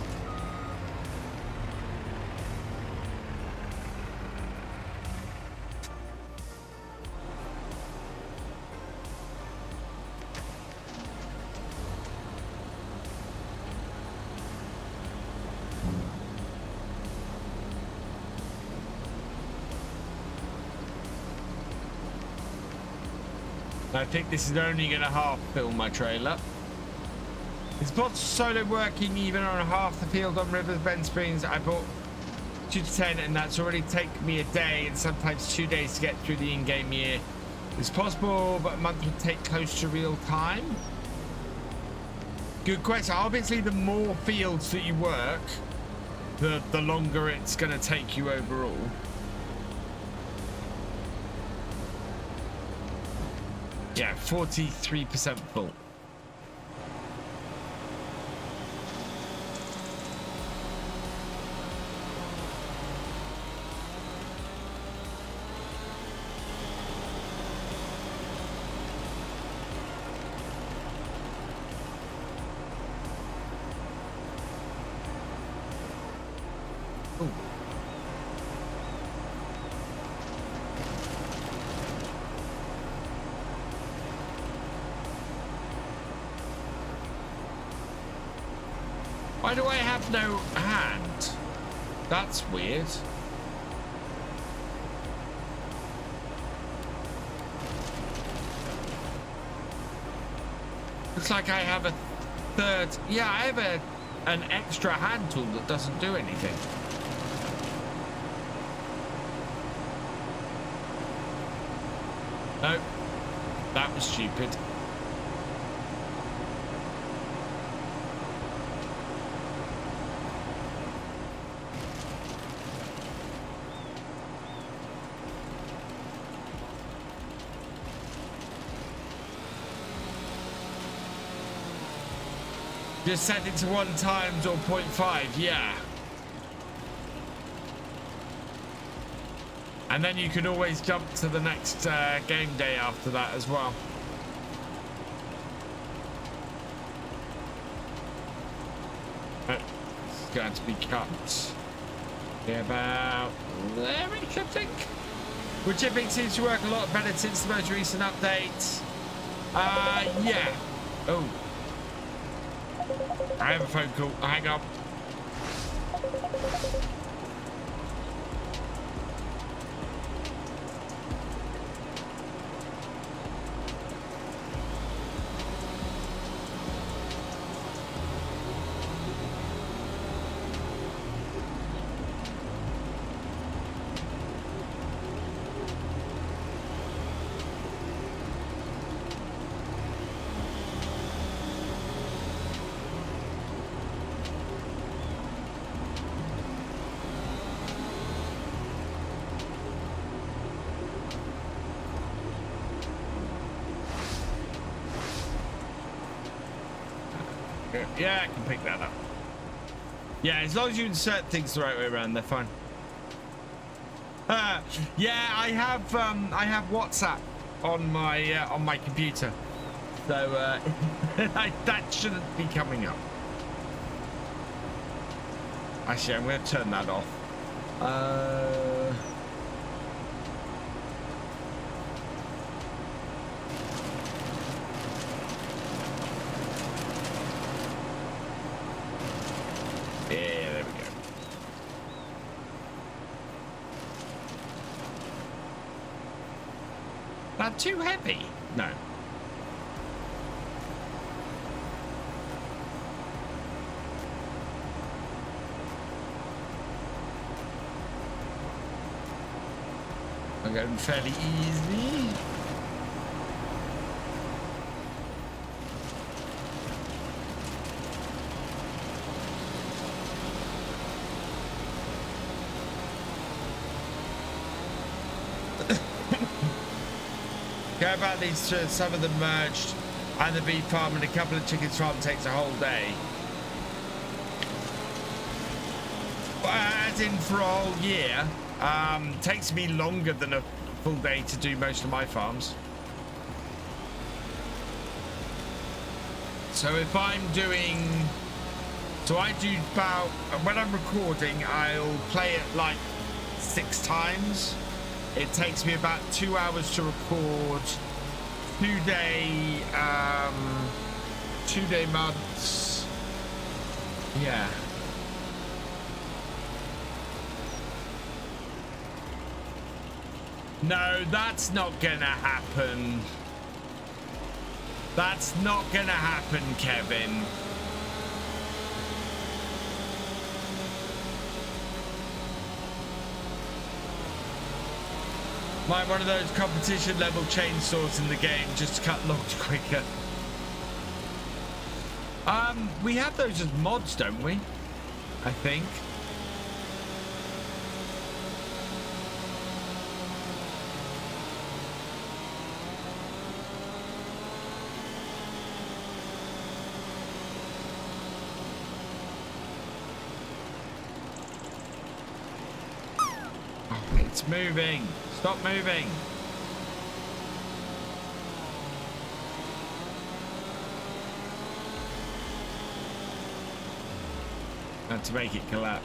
I think this is only going to half fill my trailer. Is bot solo working even on half the field on Rivers Bend Springs? I bought 2 to 10 and that's already taken me a day and sometimes 2 days to get through the in-game year. It's possible, but a month would take close to real time. Good question. Obviously, the more fields that you work, the longer it's going to take you overall. Yeah, 43% full. Why do I have no hand? That's weird. Looks like I have a third. Yeah, I have an extra hand tool that doesn't do anything. No, that was stupid. Just set it to 1 times or 0.5, yeah. And then you can always jump to the next game day after that as well. It's going to be cut. Yeah, about there, I think. Wood chipping seems to work a lot better since the most recent update. Yeah. Oh. I have a phone call. Hang on. Yeah, I can pick that up. Yeah, as long as you insert things the right way around, they're fine. Yeah, I have WhatsApp on my computer, so that shouldn't be coming up. Actually, I'm going to turn that off. Not too heavy? No. I'm going fairly easy. Go about these some of them merged, and the beef farm and a couple of chickens farm takes a whole day. As in for a whole year, takes me longer than a full day to do most of my farms. So if I'm doing, so I do about, when I'm recording, I'll play it like 6 times. It takes me about 2 hours to record 2-day months. Yeah. No, that's not gonna happen. That's not gonna happen, Kevin. Might one of those competition level chainsaws in the game just to cut logs quicker. We have those as mods, don't we? I think. It's moving. Stop moving. And to make it collapse.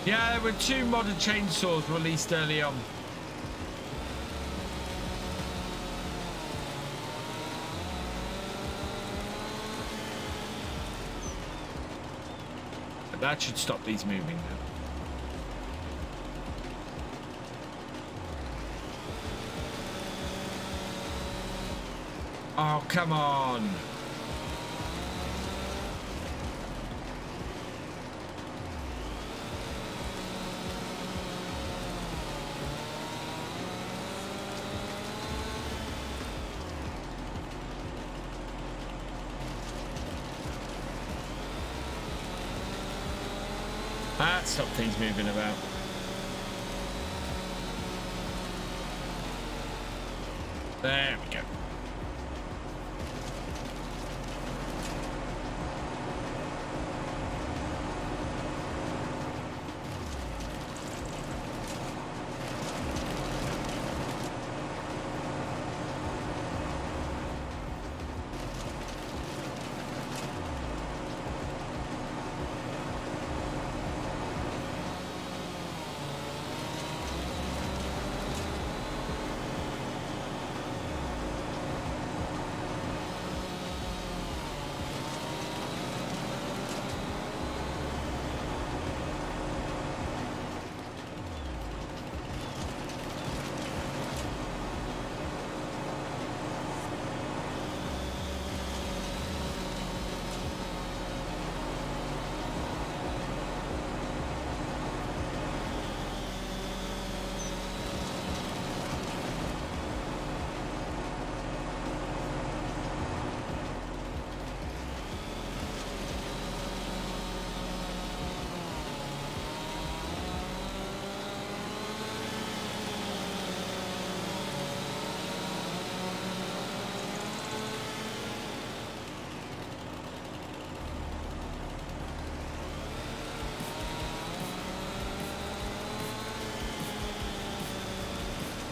Yeah, there were 2 modded chainsaws released early on. That should stop these moving now. Oh, come on. That stopped things moving about. There we go.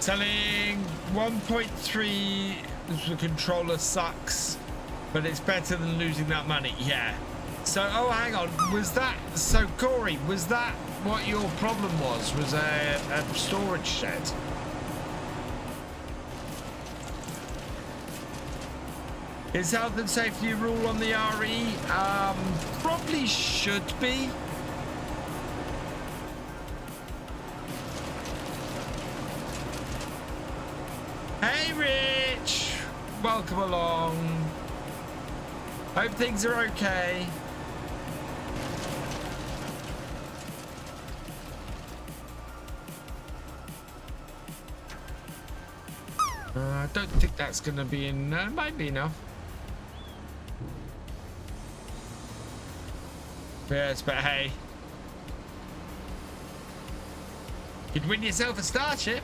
Selling 1.3. The controller sucks, but it's better than losing that money. Yeah. So, oh, hang on. Was that so, Corey? Was that what your problem was? Was a storage shed? Is health and safety a rule on the RE? Probably should be. Hey, Rich. welcome along. Hope things are okay. I don't think that's going to be in. It might be enough. Yes, but hey, you'd win yourself a starship.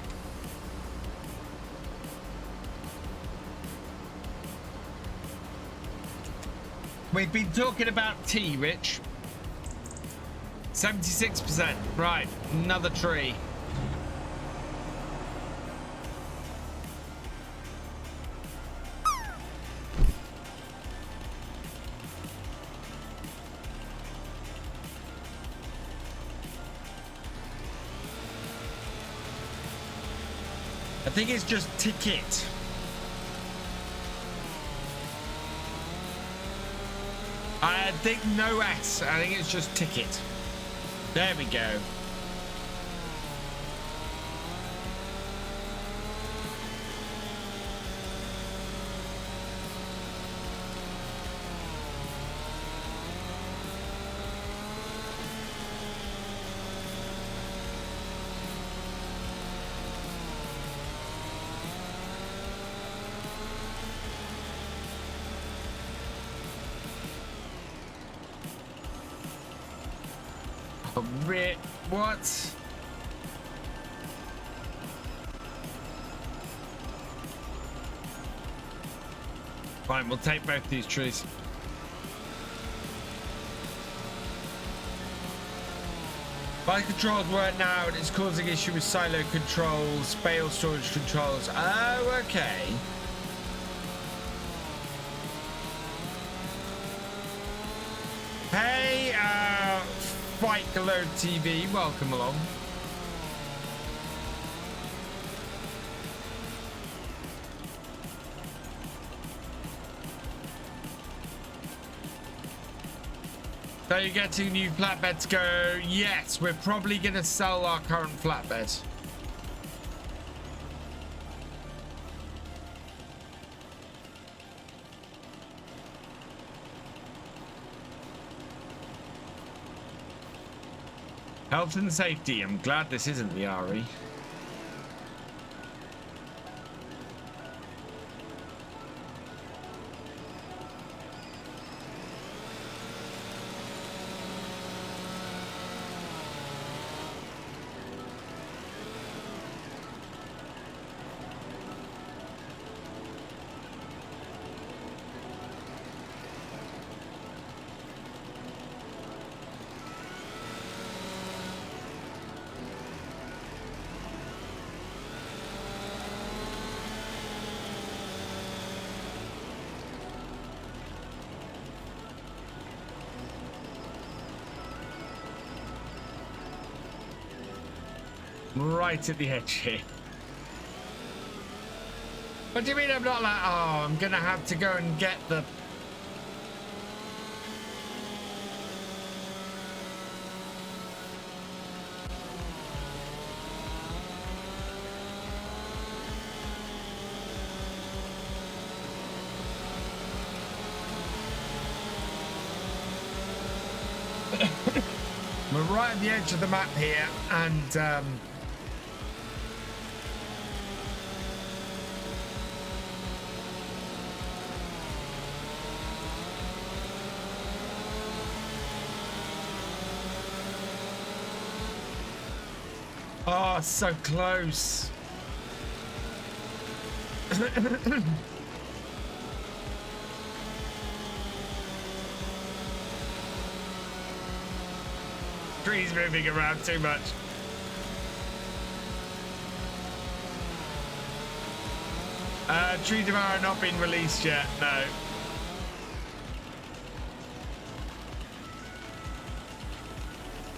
We've been talking about tea, Rich. 76%. Right, another tree. I think it's just ticket. I think no S. I think it's just ticket. There we go. What? Fine, we'll take both these trees. My controls work now and it's causing issue with silo controls, bale storage controls. Oh, okay. Hey, Fight Glow TV, welcome along. So you're getting new flatbeds go? Yes, we're probably going to sell our current flatbed. Health and safety. I'm glad this isn't the RE. Right at the edge here. What do you mean I'm not like, oh, I'm gonna have to go and get the... We're right at the edge of the map here, and oh, so close. Trees moving around too much. Tree Devourer not been released yet, no.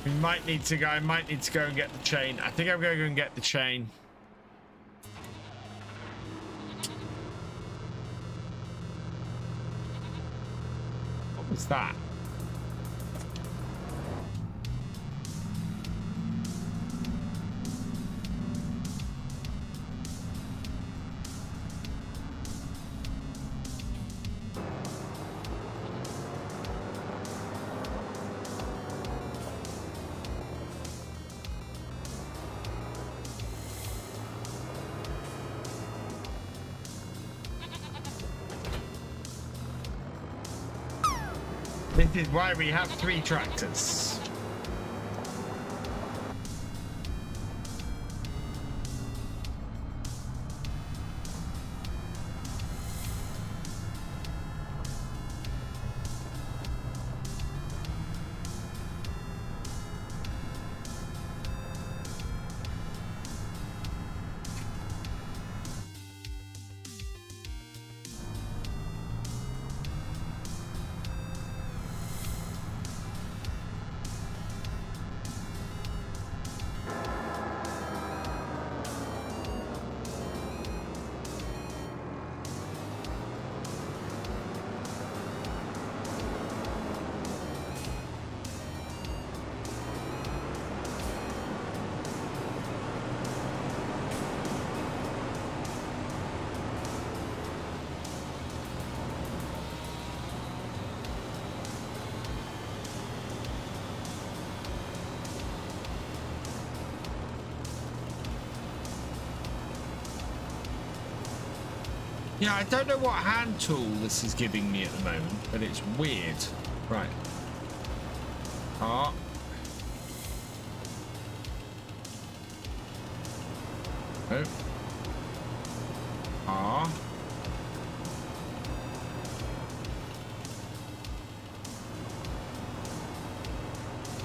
We might need to go, I might need to go and get the chain. I think I'm going to go and get the chain. What was that? This is why we have 3 tractors. Yeah, I don't know what hand tool this is giving me at the moment, but it's weird. Right. Ah. Oh. Ah.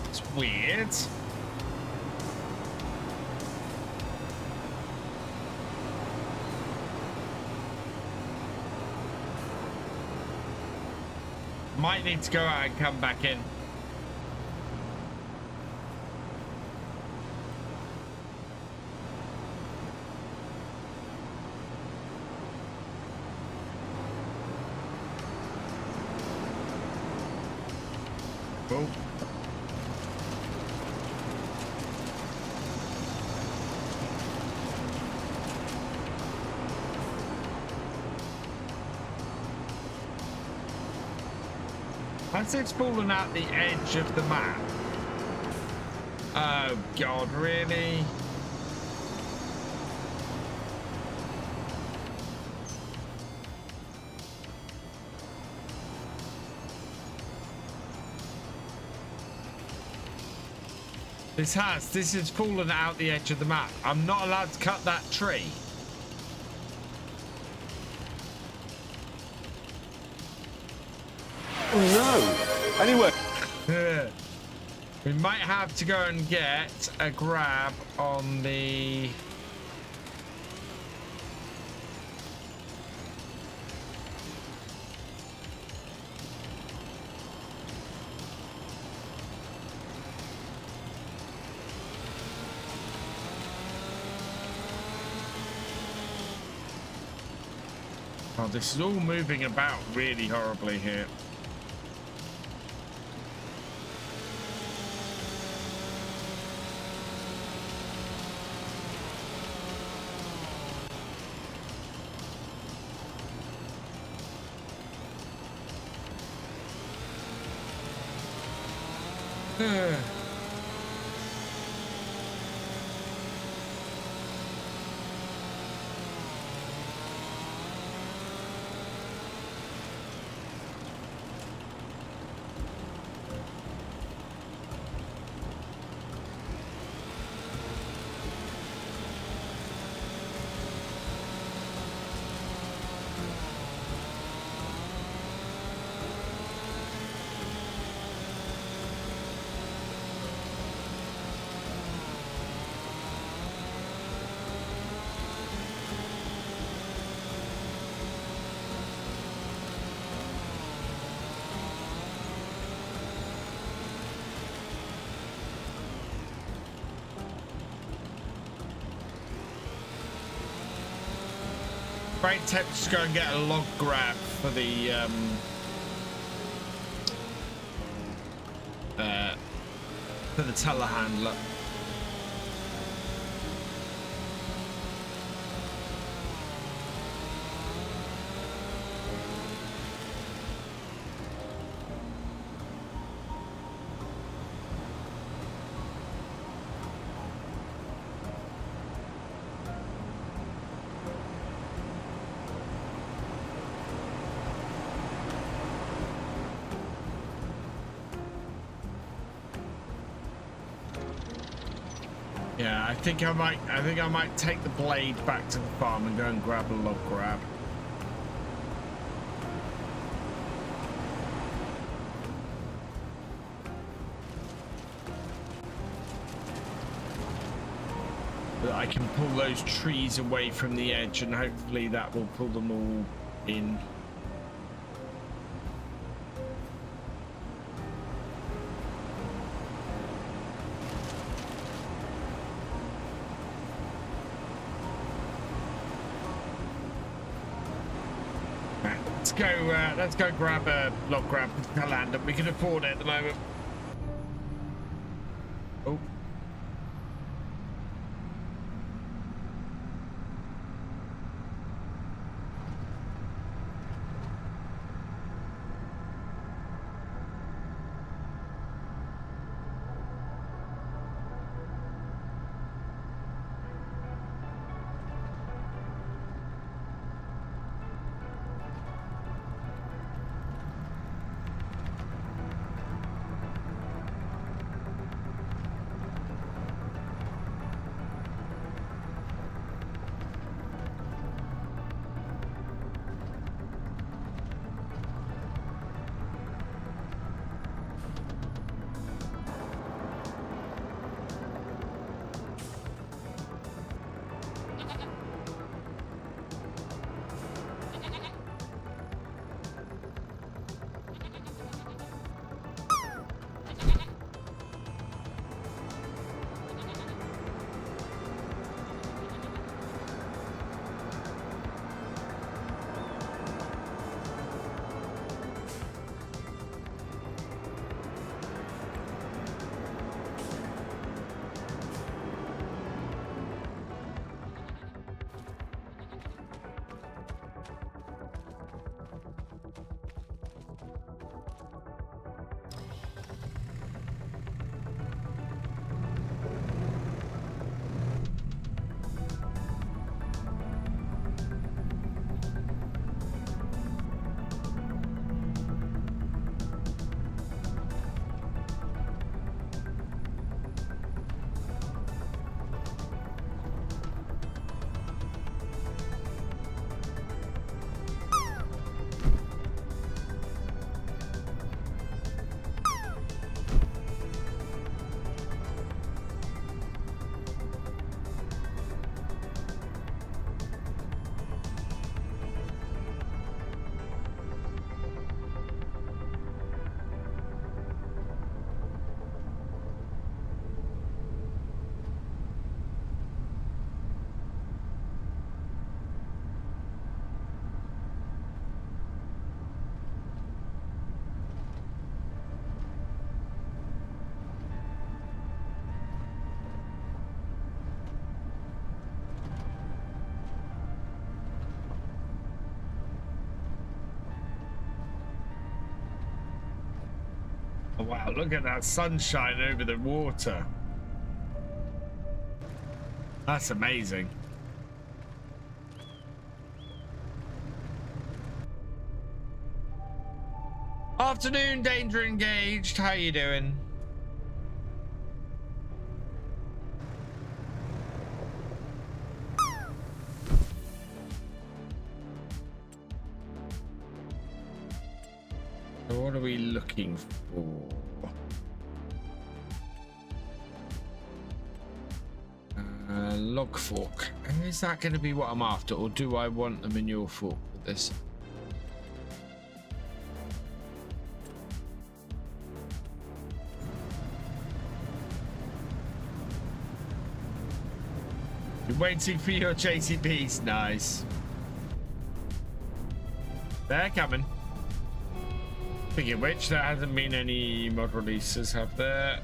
It's weird. Might need to go out and come back in. Oh. Has it fallen out the edge of the map? Oh God, really? This has fallen out the edge of the map. I'm not allowed to cut that tree. Oh no! Anyway, we might have to go and get a grab on the... Oh, this is all moving about really horribly here. Great attempt to go and get a log grab for the telehandler. I think I might take the blade back to the farm and go and grab a log grab. But I can pull those trees away from the edge, and hopefully that will pull them all in. Let's go grab a log grab with the land, and we can afford it at the moment. Oh. Oh, wow, look at that sunshine over the water. That's amazing. Afternoon, danger engaged. How you doing? So what are we looking for? Log fork. Is that going to be what I'm after, or do I want a manure fork with this? You're waiting for your JCBs. Nice. They're coming. Speaking of which, there hasn't been any mod releases, have there?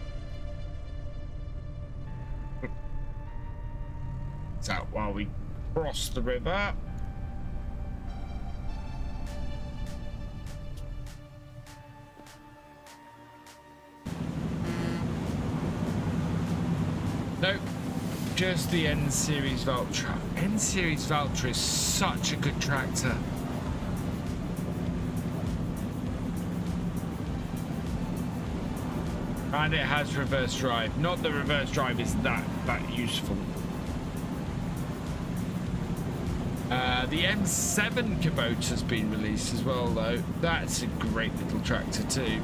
It's out while we cross the river. Nope. Just the N Series Valtra. N Series Valtra is such a good tractor. And it has reverse drive. Not that reverse drive is that useful. The M7 Kubota has been released as well, though. That's a great little tractor too.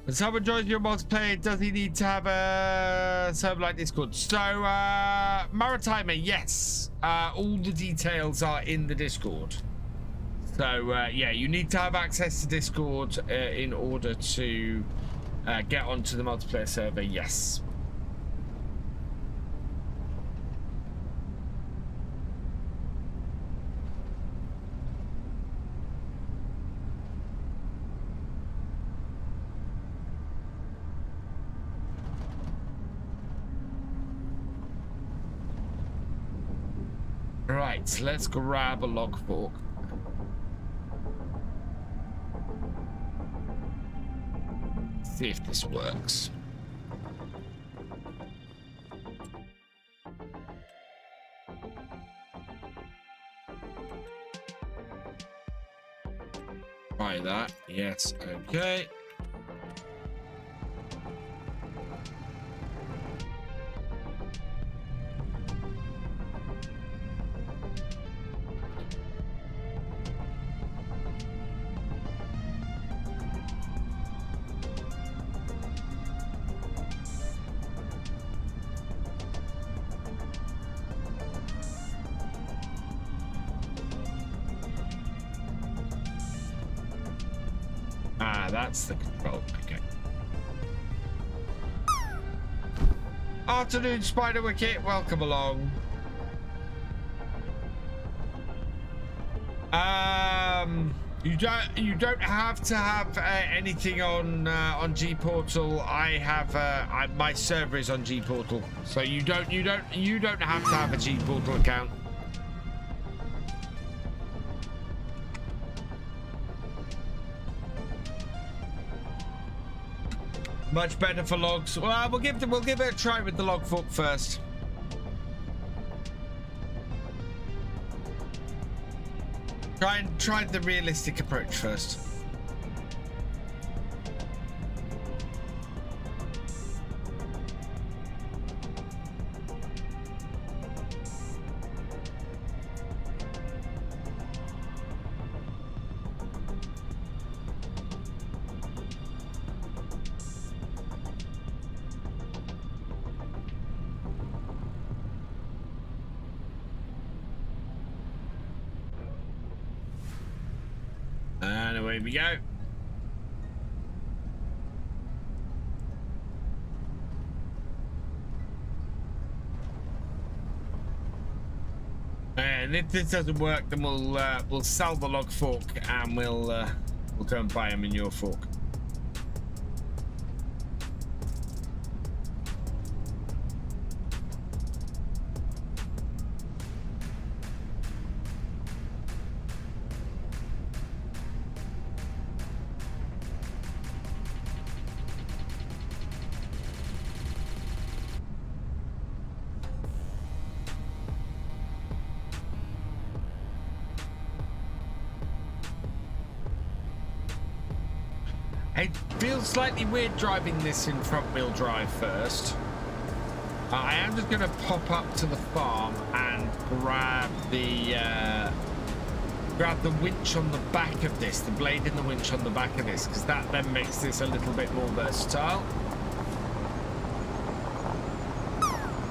When someone joins your multiplayer, does he need to have a server like Discord? So, Maritimer, yes. All the details are in the Discord. So, yeah, you need to have access to Discord in order to get onto the multiplayer server, yes. Right, let's grab a log fork. See if this works. Try that. Yes, okay. That's the control. Okay. Afternoon, Spider Wicket. Welcome along. You don't have to have anything on G Portal. I have my server is on G Portal, so you don't have to have a G Portal account. Much better for logs. Well, we'll give it a try with the log fork first. Try the realistic approach first. And away we go. And if this doesn't work, then we'll sell the log fork and we'll go and buy them in your fork. It feels slightly weird driving this in front-wheel drive first. I am just going to pop up to the farm and grab the winch on the back of this, the blade in the winch on the back of this, because that then makes this a little bit more versatile.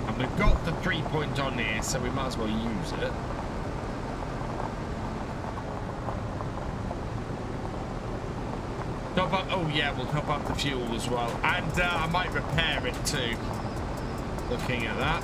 And we've got the 3-point on here, so we might as well use it. Top up, oh yeah, we'll top up the fuel as well. And I might repair it too. Looking at that.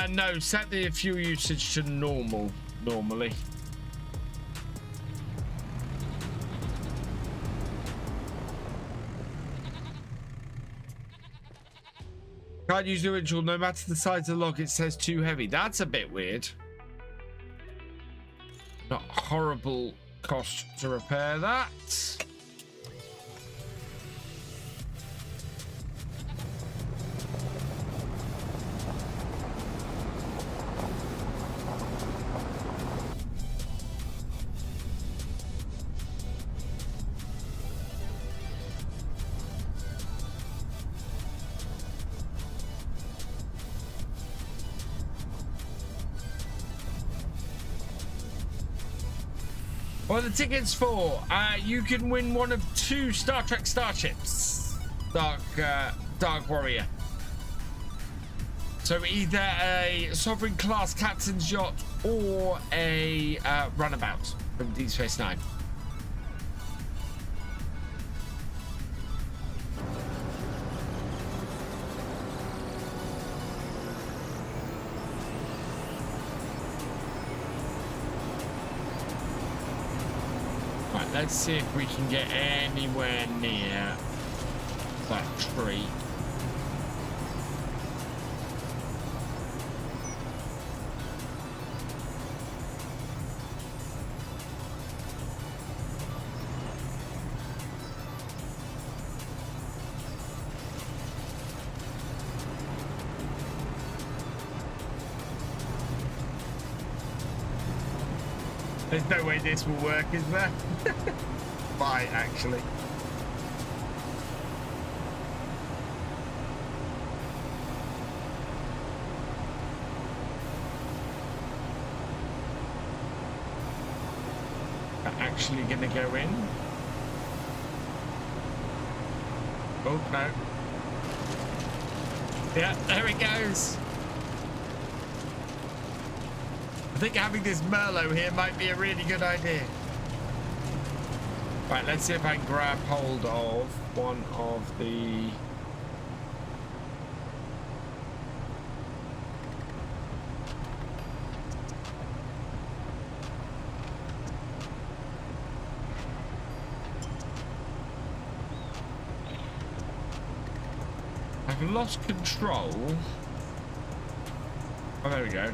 No, set the fuel usage to normal normally. Can't use the ritual no matter the size of the log, it says too heavy. That's a bit weird. Not horrible cost to repair that. What are the tickets for? You can win one of 2 Star Trek starships. Dark Warrior. So either a Sovereign class captain's yacht or a runabout from Deep Space Nine. Let's see if we can get anywhere near that tree. There's no way this will work, is there? Bye, actually. Actually gonna go in. Oh no. Yeah, there it goes. I think having this Merlot here might be a really good idea. Right, let's see if I can grab hold of one of the... I've lost control. Oh, there we go.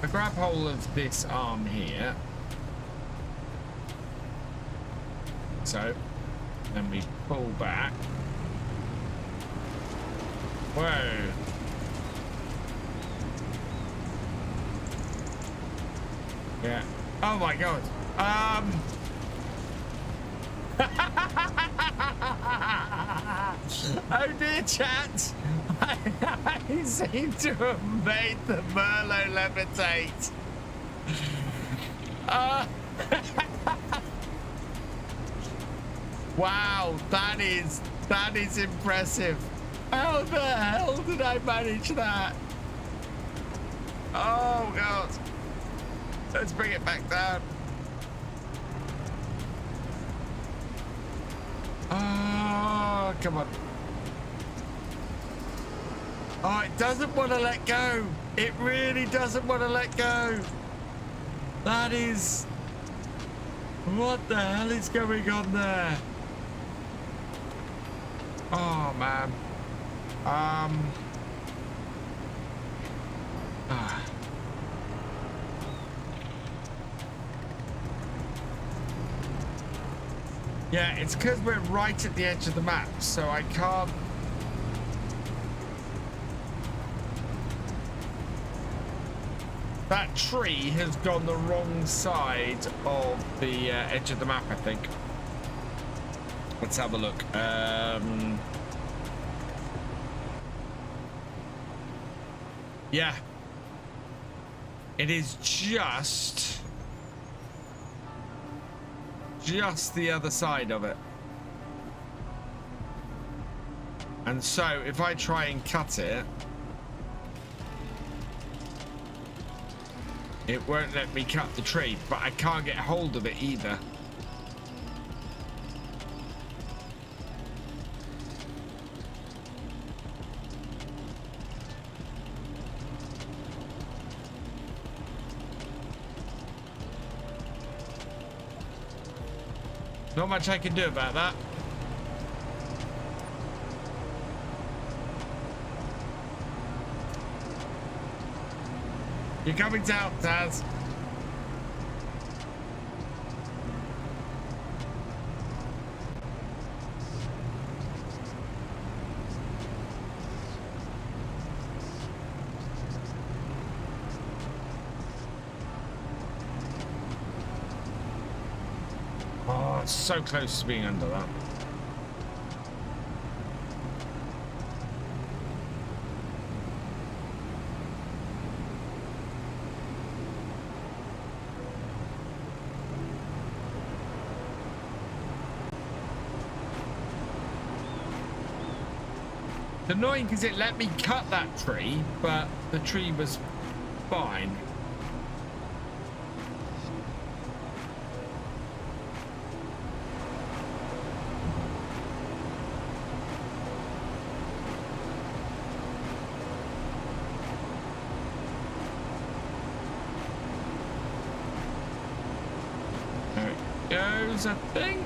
I grab hold of this arm here. So, then we pull back. Whoa. Yeah. Oh my god. Oh dear, chat. I seem to have made the Merlot levitate. Wow, that is impressive. How the hell did I manage that? Oh god. Let's bring it back down. Oh, come on. Oh, it doesn't want to let go. It really doesn't want to let go. That is... What the hell is going on there? Oh, man. Yeah, it's because we're right at the edge of the map, so I can't... That tree has gone the wrong side of the edge of the map, I think. Let's have a look. Yeah. It is just the other side of it. And so if I try and cut it, it won't let me cut the tree, but I can't get hold of it either. Not much I can do about that. You're coming down, Taz. Oh, it's so close to being under that. It's annoying because it let me cut that tree, but the tree was fine. There it goes, I think.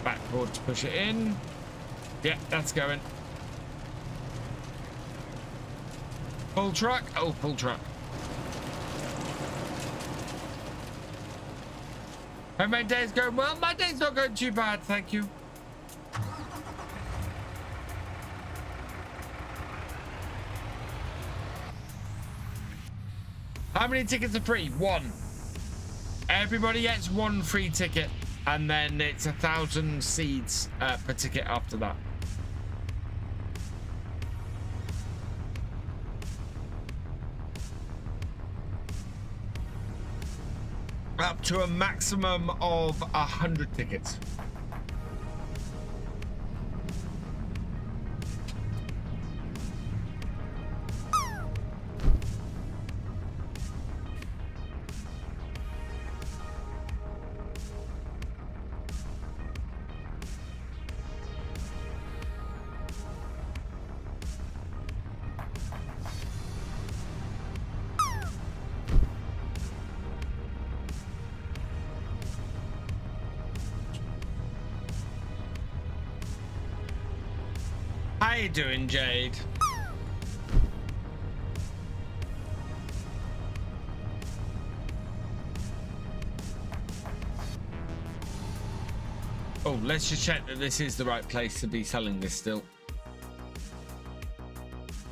Backboard to push it in. Yeah, that's going. Full truck. Oh, full truck. How my day's going well? My day's not going too bad, thank you. How many tickets are free? One. Everybody gets one free ticket, and then it's 1,000 seeds per ticket after that. Up to a maximum of 100 tickets. How you doing, Jade? Oh, let's just check that this is the right place to be selling this still.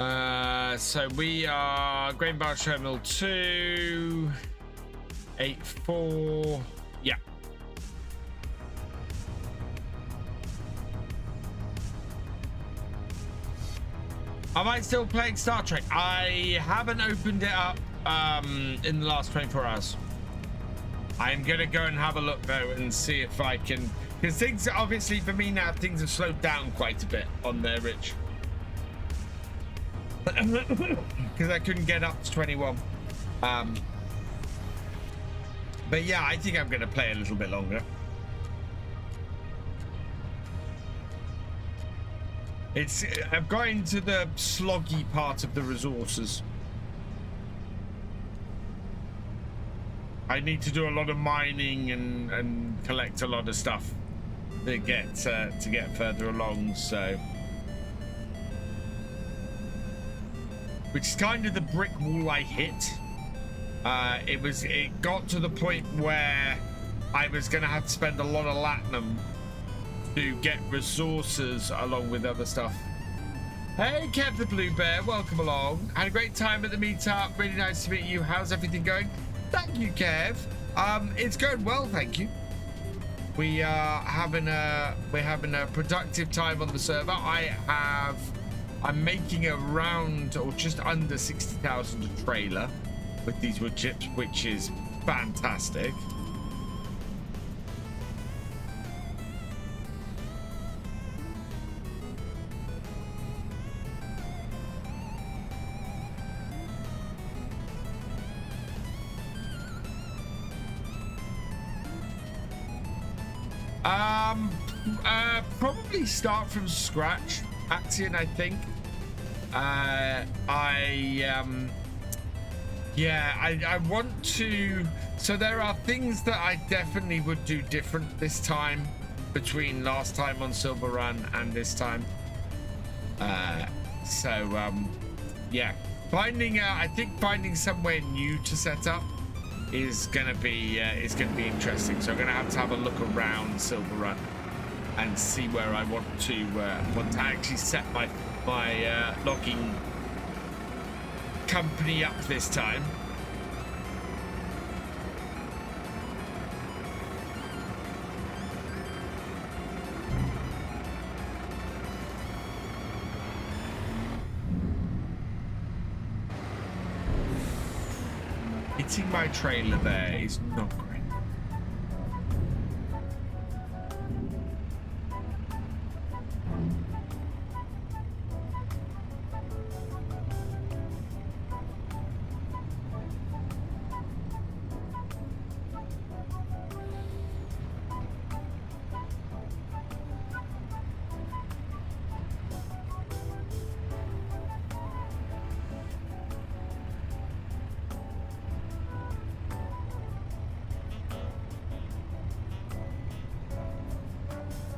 So we are Grain Bar Terminal 2, 84. Yeah. Am I still playing Star Trek? I haven't opened it up in the last 24 hours. I'm gonna go and have a look though and see if I can, because things obviously for me now things have slowed down quite a bit on there, Rich. Because I couldn't get up to 21. But yeah, I think I'm gonna play a little bit longer. I've got into the sloggy part of the resources. I need to do a lot of mining and collect a lot of stuff to get further along. So, which is kind of the brick wall I hit. It got to the point where I was gonna have to spend a lot of latinum to get resources along with other stuff. Hey, Kev the Blue Bear, welcome along. Had a great time at the meetup. Really nice to meet you. How's everything going? Thank you, Kev. It's going well, thank you. We're having a productive time on the server. I'm making around or just under 60,000 a trailer with these wood chips, which is fantastic. Probably start from scratch, Axion, I think. I want to. So there are things that I definitely would do different this time between last time on Silver Run and this time. Yeah, I think finding somewhere new to set up is gonna be interesting. So I'm gonna have a look around Silver Run and see where I want to actually set my logging company up this time. Hitting my trailer there is not great.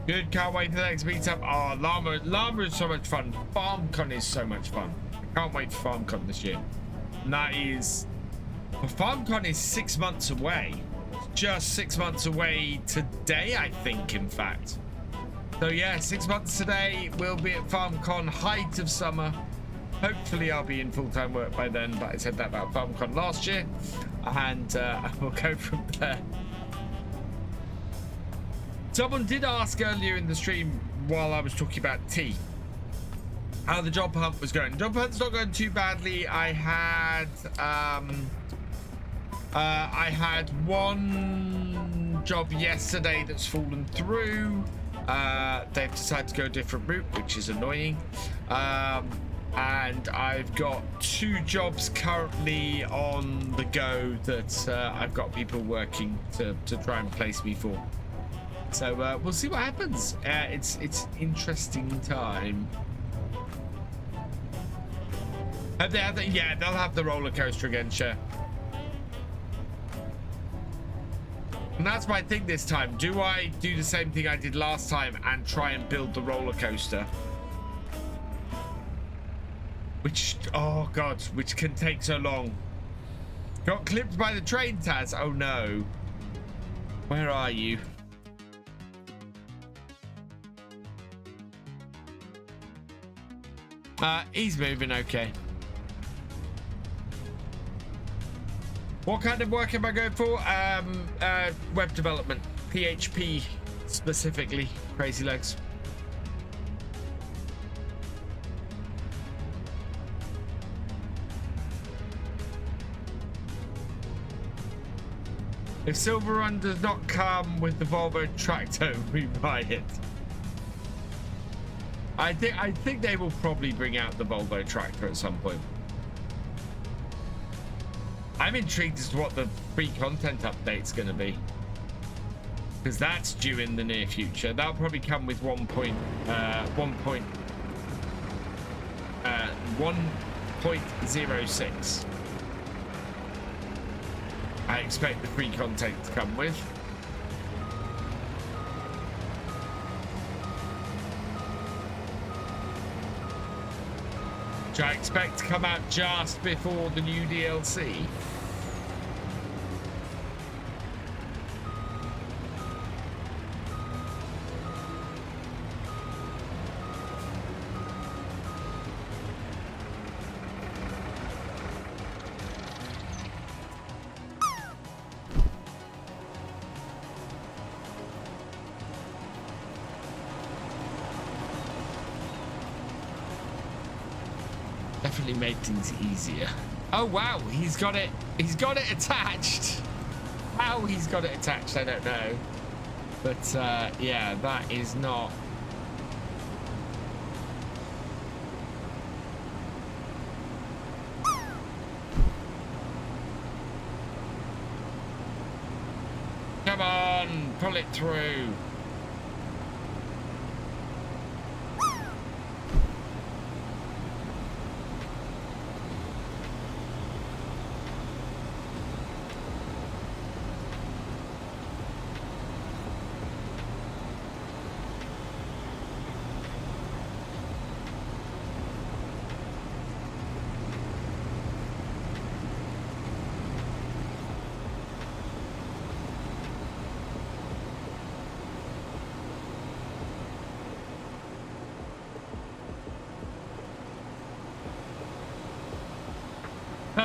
Good, can't wait for the next meetup. Oh, Llama is so much fun. FarmCon is so much fun. I can't wait for FarmCon this year. And that is... Well, FarmCon is 6 months away. It's just 6 months away today, I think, in fact. So yeah, 6 months today, we'll be at FarmCon, height of summer. Hopefully I'll be in full-time work by then, but I said that about FarmCon last year. And we'll go from there. Someone did ask earlier in the stream while I was talking about tea how the job hunt was going. Job hunt's not going too badly. I had one job yesterday that's fallen through. They've decided to go a different route, which is annoying. And I've got 2 jobs currently on the go that I've got people working to try and place me for. So we'll see what happens. It's interesting time. Yeah, they'll have the roller coaster again, sure. And that's my thing this time. Do I do the same thing I did last time and try and build the roller coaster? Which, oh God, which can take so long. Got clipped by the train, Taz. Oh no. Where are you? He's moving okay. What kind of work am I going for? Web development, PHP specifically. Crazy legs. If Silver Run does not come with the Volvo tractor, we buy it. I think they will probably bring out the Volvo tractor at some point. I'm intrigued as to what the free content update's going to be, because that's due in the near future. That'll probably come with 1.06. I expect the free content to come with. Which I expect to come out just before the new DLC. Definitely made things easier. Oh wow, he's got it attached. How he's got it attached, I don't know. But yeah, that is not. Come on, pull it through.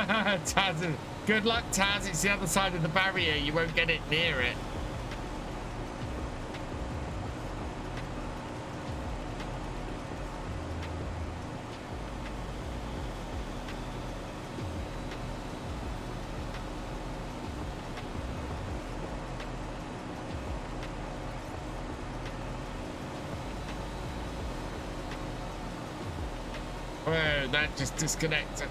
Taz, good luck, Taz. It's the other side of the barrier. You won't get it near it. Whoa, that just disconnected.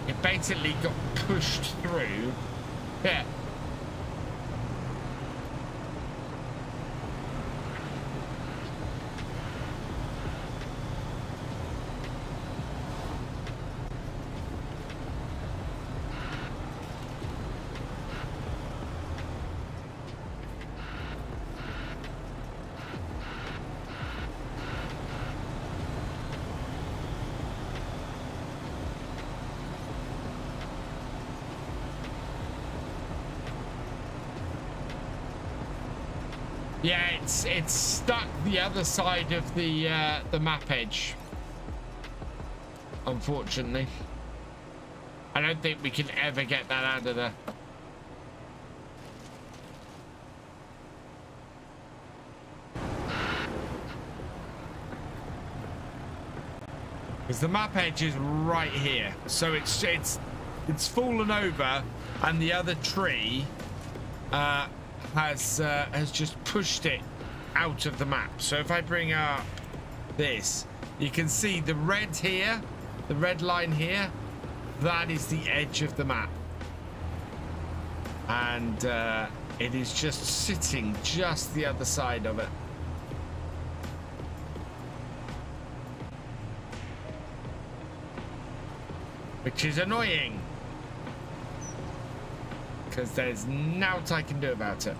It basically got pushed through. Yeah. Yeah, it's stuck the other side of the map edge. Unfortunately, I don't think we can ever get that out of there. Because the map edge is right here, so it's fallen over, and the other tree has just pushed it out of the map. So if I bring up this, you can see the red here, the red line here, that is the edge of the map, and it is just sitting just the other side of it. Which is annoying, because there's naught I can do about it.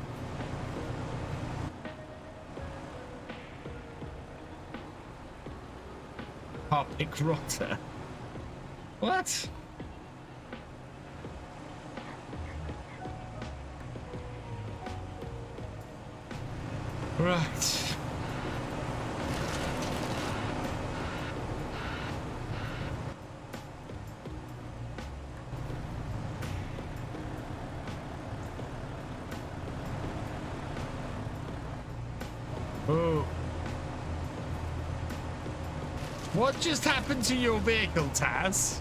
Harpic rotter. What? Right. Oh. What just happened to your vehicle, Taz?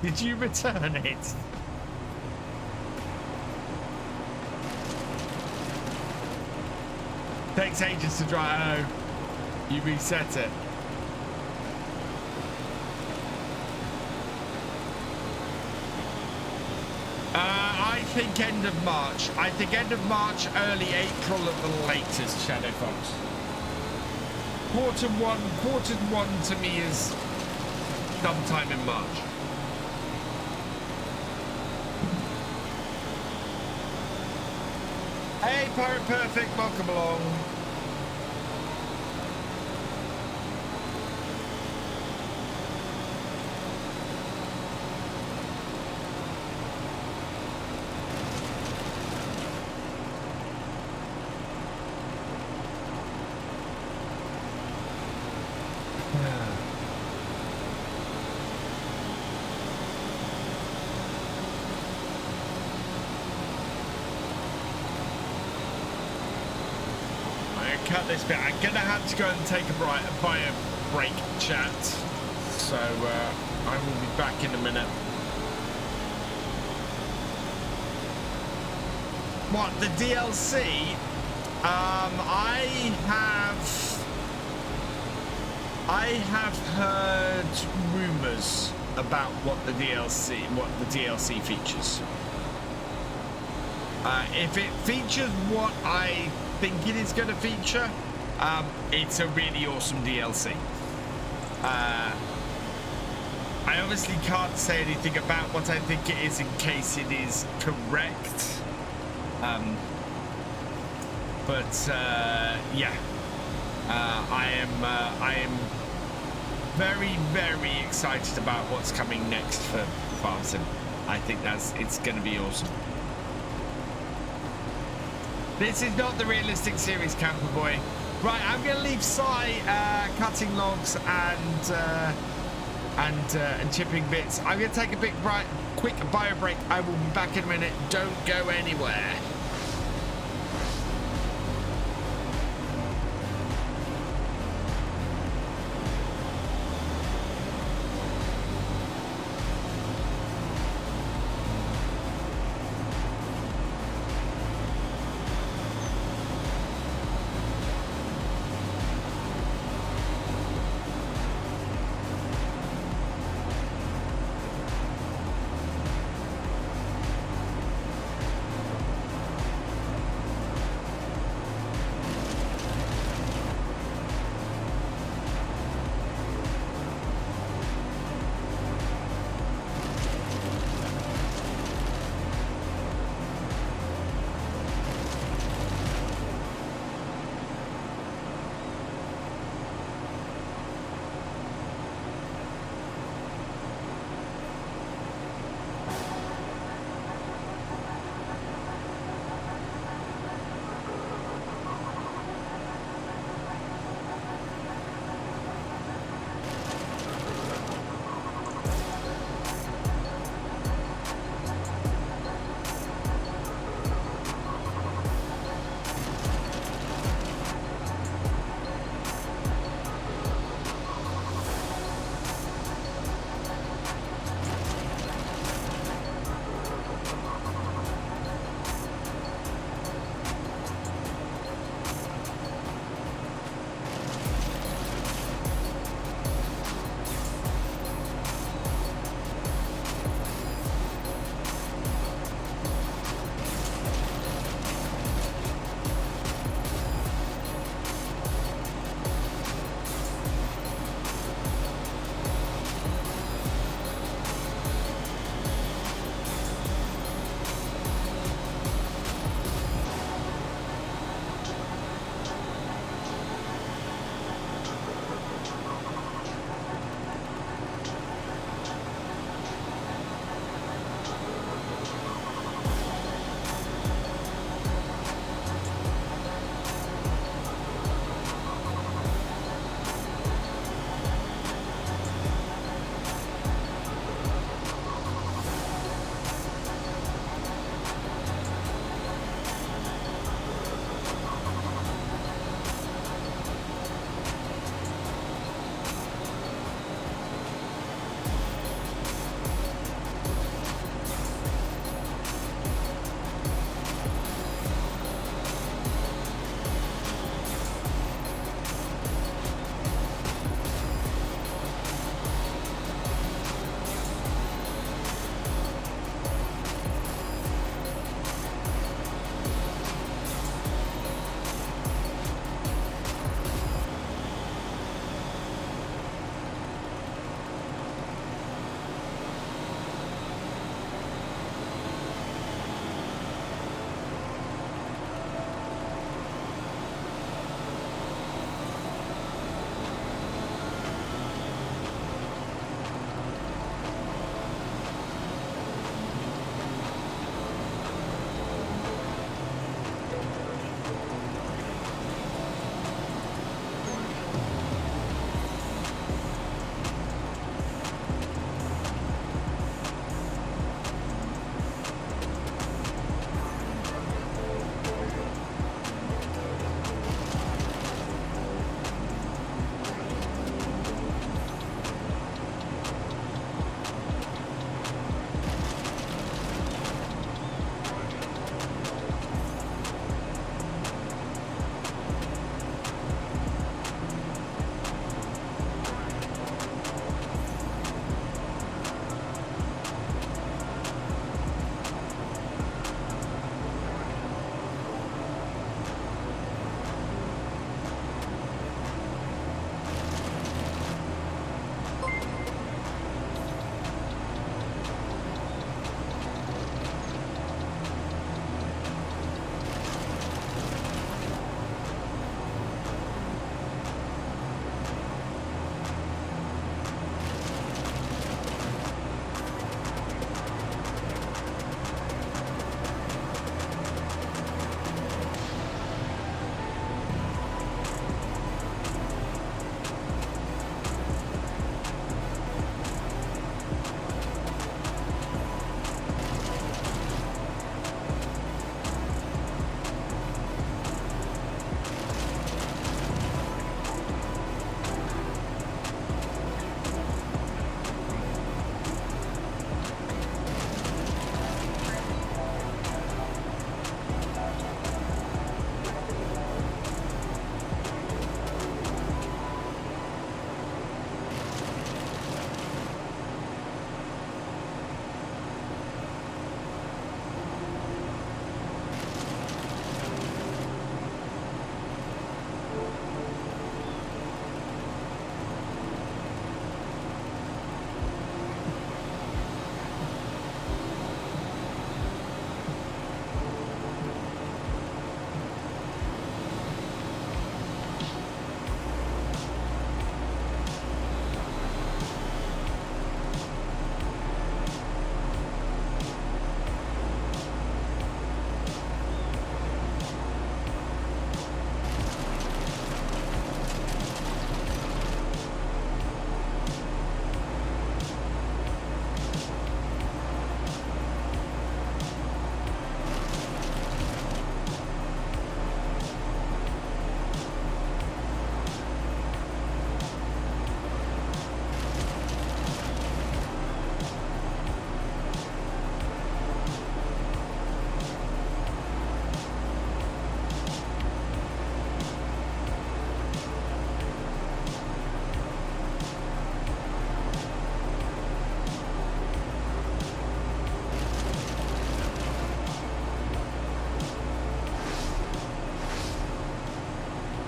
Did you return it? Takes ages to drive. Oh, you reset it. I think end of March. I think end of March, early April at the latest, Shadow Fox. Quarter one to me is sometime in March. Hey, Pirate Perfect, welcome along. Cut this bit. I'm gonna have to go and take a bio break, chat. So I will be back in a minute. What, the DLC? I have heard rumors about what the DLC features. If it features what I think it is going to feature, it's a really awesome DLC. I obviously can't say anything about what I think it is in case it is correct, but yeah, I am very, very excited about what's coming next for Farm Sim. I think it's going to be awesome. This is not the realistic series, Camper Boy. Right, I'm going to leave Si cutting logs and chipping bits. I'm going to take a quick bio break. I will be back in a minute. Don't go anywhere.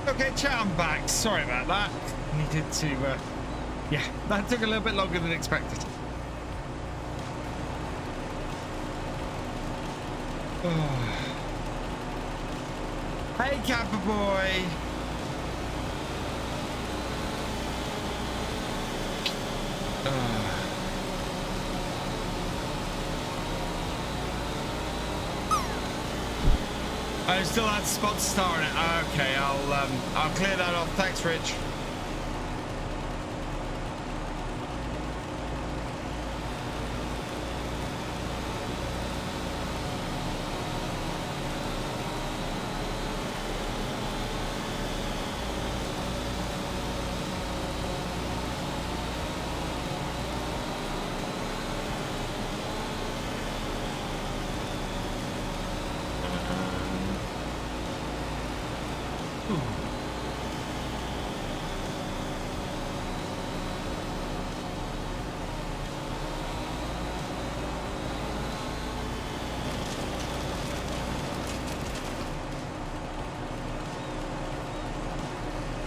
Okay, chat, I'm back. Sorry about that. Needed to, yeah, that took a little bit longer than expected. Oh. Hey, Camper Boy. I still had spot star in it. Okay, I'll clear that off. Thanks, Rich.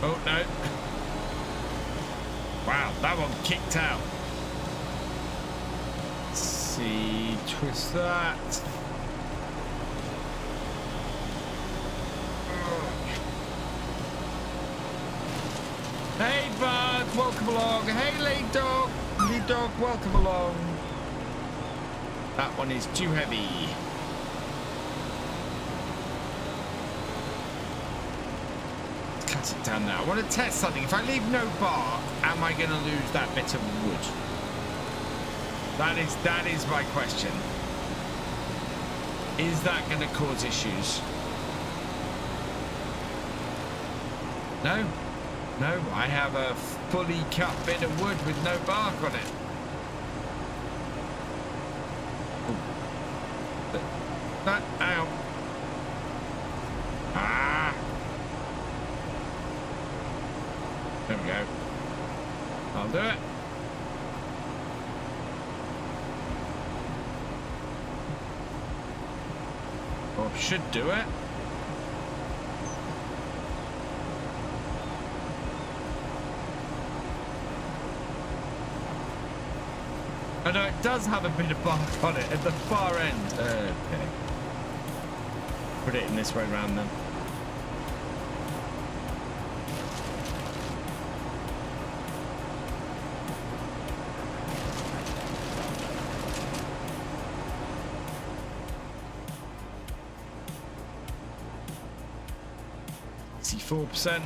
Oh, no. Wow, that one kicked out. Let's see, twist that. Hey, Bud, welcome along. Hey, Lead Dog. Lead Dog, welcome along. That one is too heavy. Cut it down now. I want to test something. If I leave no bark, am I going to lose that bit of wood? That is my question. Is that going to cause issues? No. No, I have a fully cut bit of wood with no bark on it. Ow. Ah. There we go. I'll do it. Or should do it. I know it does have a bit of bark on it at the far end. Okay. Put it in this way round then. See 4%.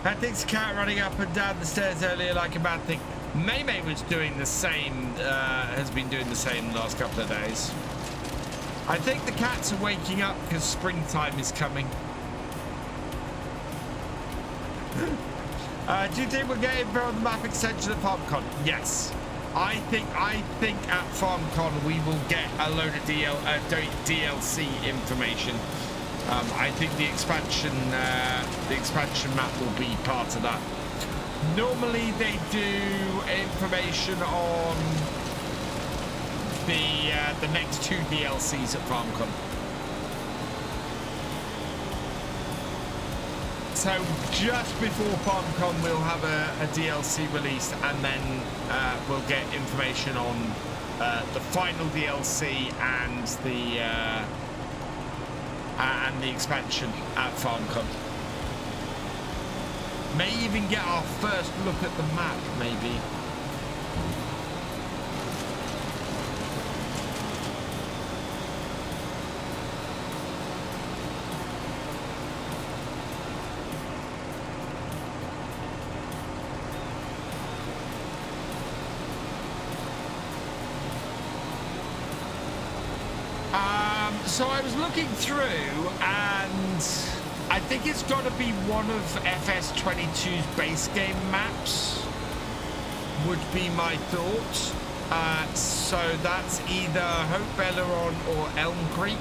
I think the cat running up and down the stairs earlier like a bad thing. May was doing the same, has been doing the same the last couple of days. I think the cats are waking up because springtime is coming. Do you think we'll get info on the map extension at FarmCon? Yes. I think at FarmCon we will get a load of DLC information. I think the expansion map will be part of that. Normally they do information on the next 2 DLCs at FarmCon. So just before FarmCon we'll have a DLC released, and then we'll get information on the final DLC and the expansion at FarmCon. May even get our first look at the map, maybe. So I was looking through, and I think it's got to be one of FS22's base game maps, would be my thought. So that's either Hope Belleron or Elm Creek.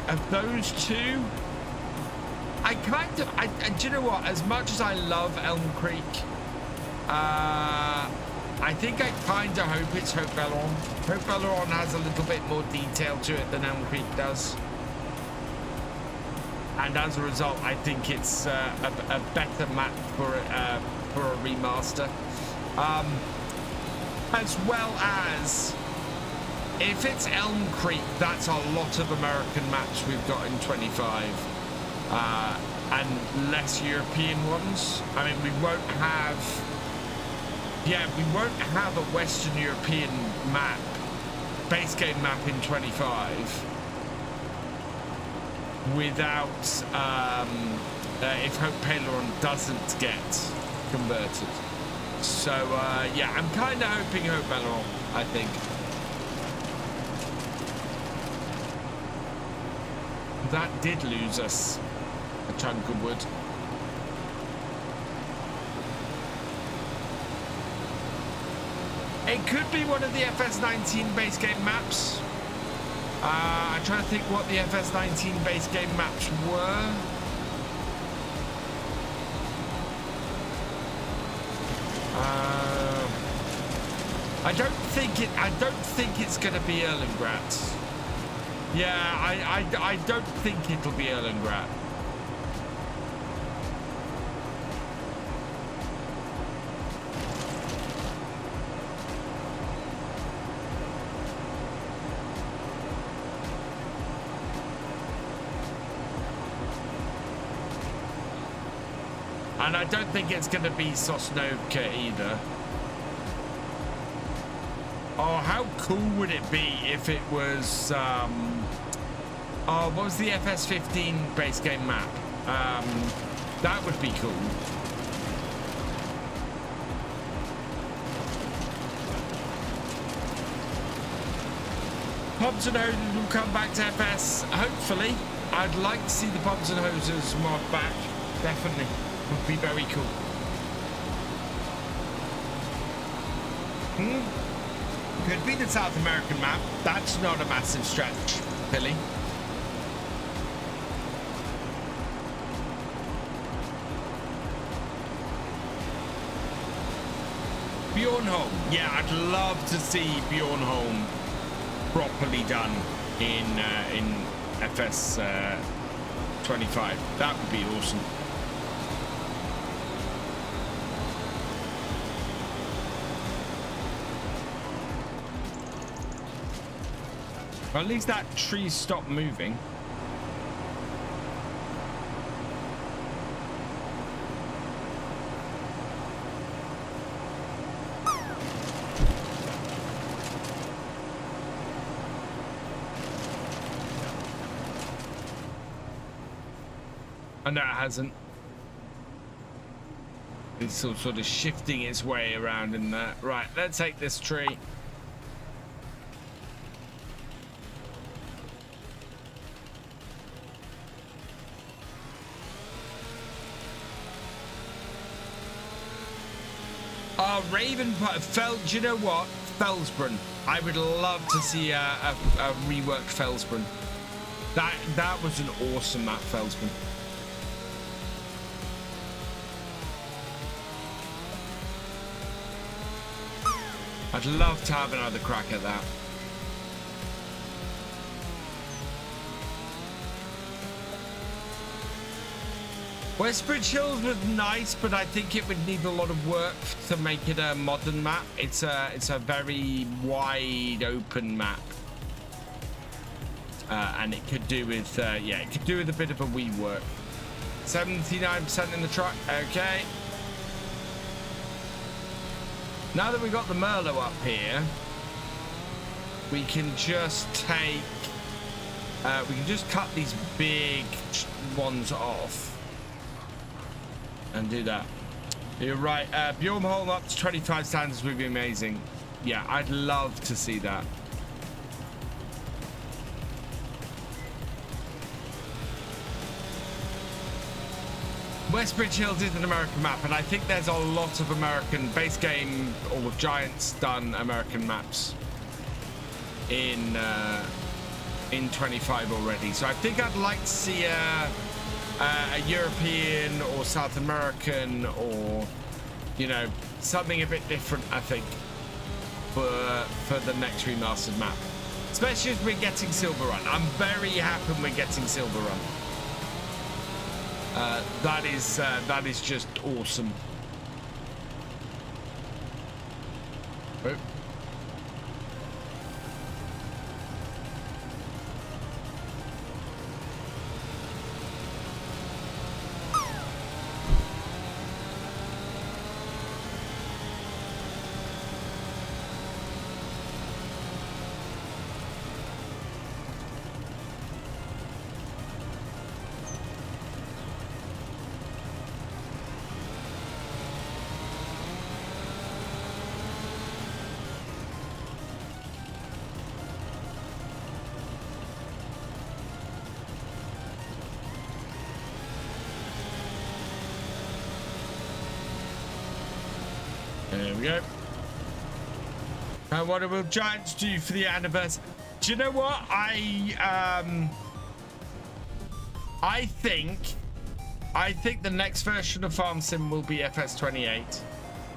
Of those two, I kind of, do you know what? As much as I love Elm Creek, I think I kind of hope it's Hope Belleron. Hope Belleron has a little bit more detail to it than Elm Creek does. And as a result, I think it's a better map for a remaster. As well as, if it's Elm Creek, that's a lot of American maps we've got in 25. And less European ones. I mean, we won't have a Western European map, base game map in 25 without, if Hope Belleron doesn't get converted. So, yeah, I'm kind of hoping Hope Belleron, I think. That did lose us a chunk of wood. It could be one of the FS19 base game maps. I'm trying to think what the FS19 base game maps were. I don't think it's going to be Erlengratt. Yeah, I don't think it'll be Erlengratt. And I don't think it's going to be Sosnovka either. Oh, how cool would it be if it was, oh, what was the FS15 base game map? That would be cool. Pumps and Hoses will come back to FS, hopefully. I'd like to see the Pumps and Hoses mod back, definitely. Would be very cool. Could be the South American map. That's not a massive stretch, Billy. Bjornholm. Yeah, I'd love to see Bjornholm properly done in FS 25. That would be awesome. Well, at least that tree stopped moving. Oh, no, it hasn't. It's sort of shifting its way around in there. Right, let's take this tree. Raven, do you know what? Felsbrunn. I would love to see a reworked Felsbrunn. That was an awesome map, Felsbrunn. I'd love to have another crack at that. Westbridge Hills was nice, but I think it would need a lot of work to make it a modern map. It's a very wide open map, and it could do with yeah, it could do with a bit of a rework. 79% in the truck. Okay. Now that we've got the Merlot up here, we can just take. We can just cut these big ones off. And do that. You're right. Bjornholm up to 25 standards would be amazing. Yeah, I'd love to see that. Westbridge Hills is an American map, and I think there's a lot of American base game or Giants done American maps in 25 already. So I think I'd like to see a European or South American, or something a bit different, I think, for the next remastered map, especially as we're getting Silver Run. I'm very happy we're getting Silver Run. That is just awesome. Oh. There we go. And what will Giants do for the anniversary? Do you know what? I think the next version of Farm Sim will be FS28.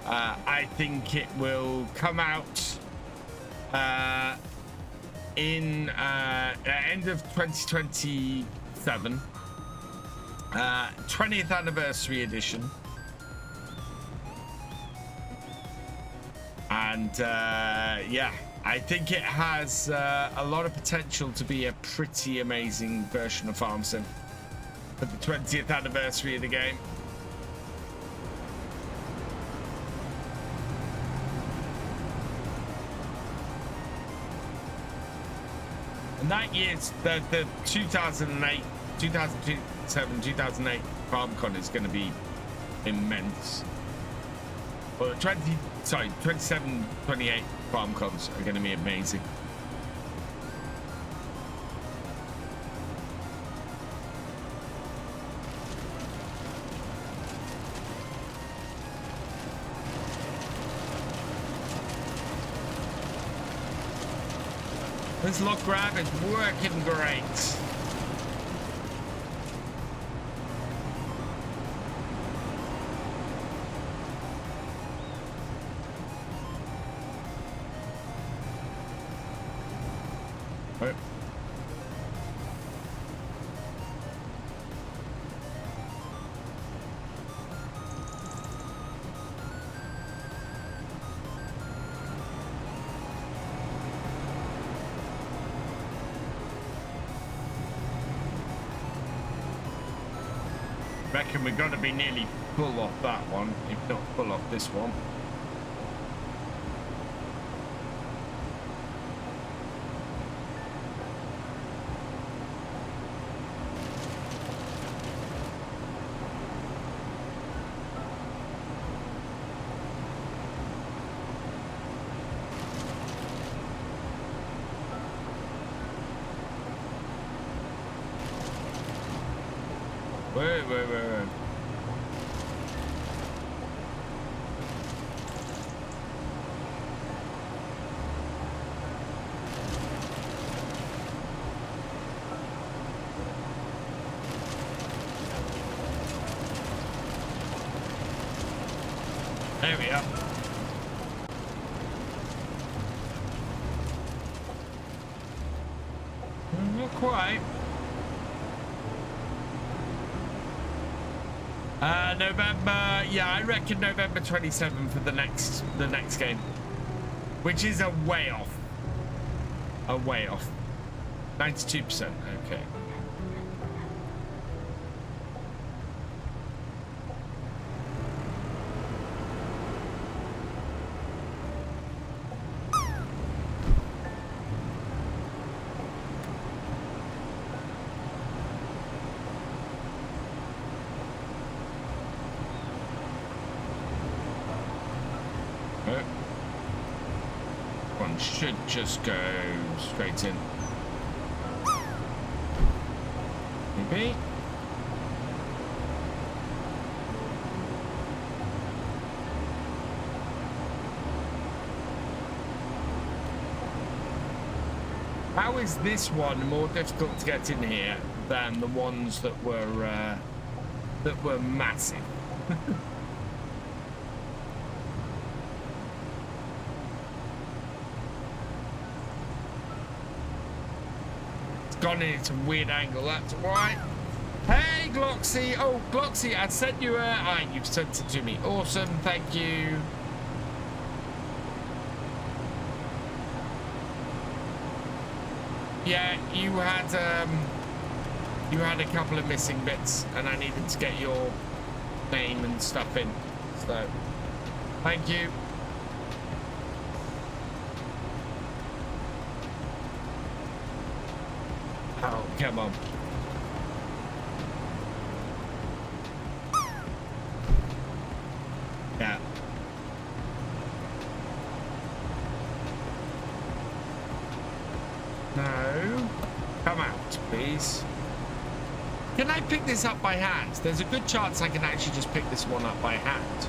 I think it will come out in end of 2027, 20th anniversary edition. And yeah, I think it has a lot of potential to be a pretty amazing version of Farm Sim for the 20th anniversary of the game. And that year's the 2008, 2007, 2008 FarmCon is going to be immense. Well, 27, 28 FarmCons are going to be amazing. This lock grab is working great. Right. Reckon we're going to be nearly full off that one, if not full off this one. Wait. There we are. Not quite. November, yeah, I reckon November 27 for the next game, which is a way off. 92%. Okay. One should just go straight in. Maybe. How is this one more difficult to get in here than the ones that were massive? It's gone into a weird angle, that's why. Hey, Gloxy. Oh, Gloxy, I sent you a... you've sent it to me. Awesome, thank you. Yeah, you had a couple of missing bits, and I needed to get your name and stuff in. So, thank you. Oh, come on. Yeah. No. Come out, please. Can I pick this up by hand? There's a good chance I can actually just pick this one up by hand.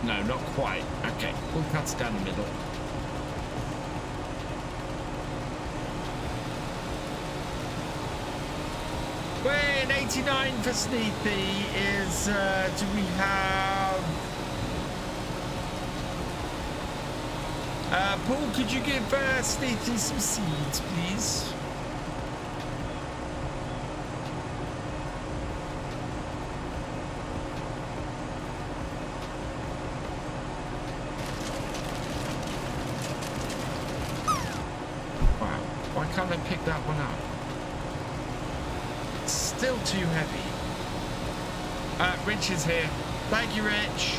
No, not quite. Okay, we'll cut it down the middle. Wait, 89 for Sneethy is, do we have... Paul, could you give Sneethy some seeds, please? Wow, why can't I pick that one up? Still too heavy. Rich is here. Thank you, Rich.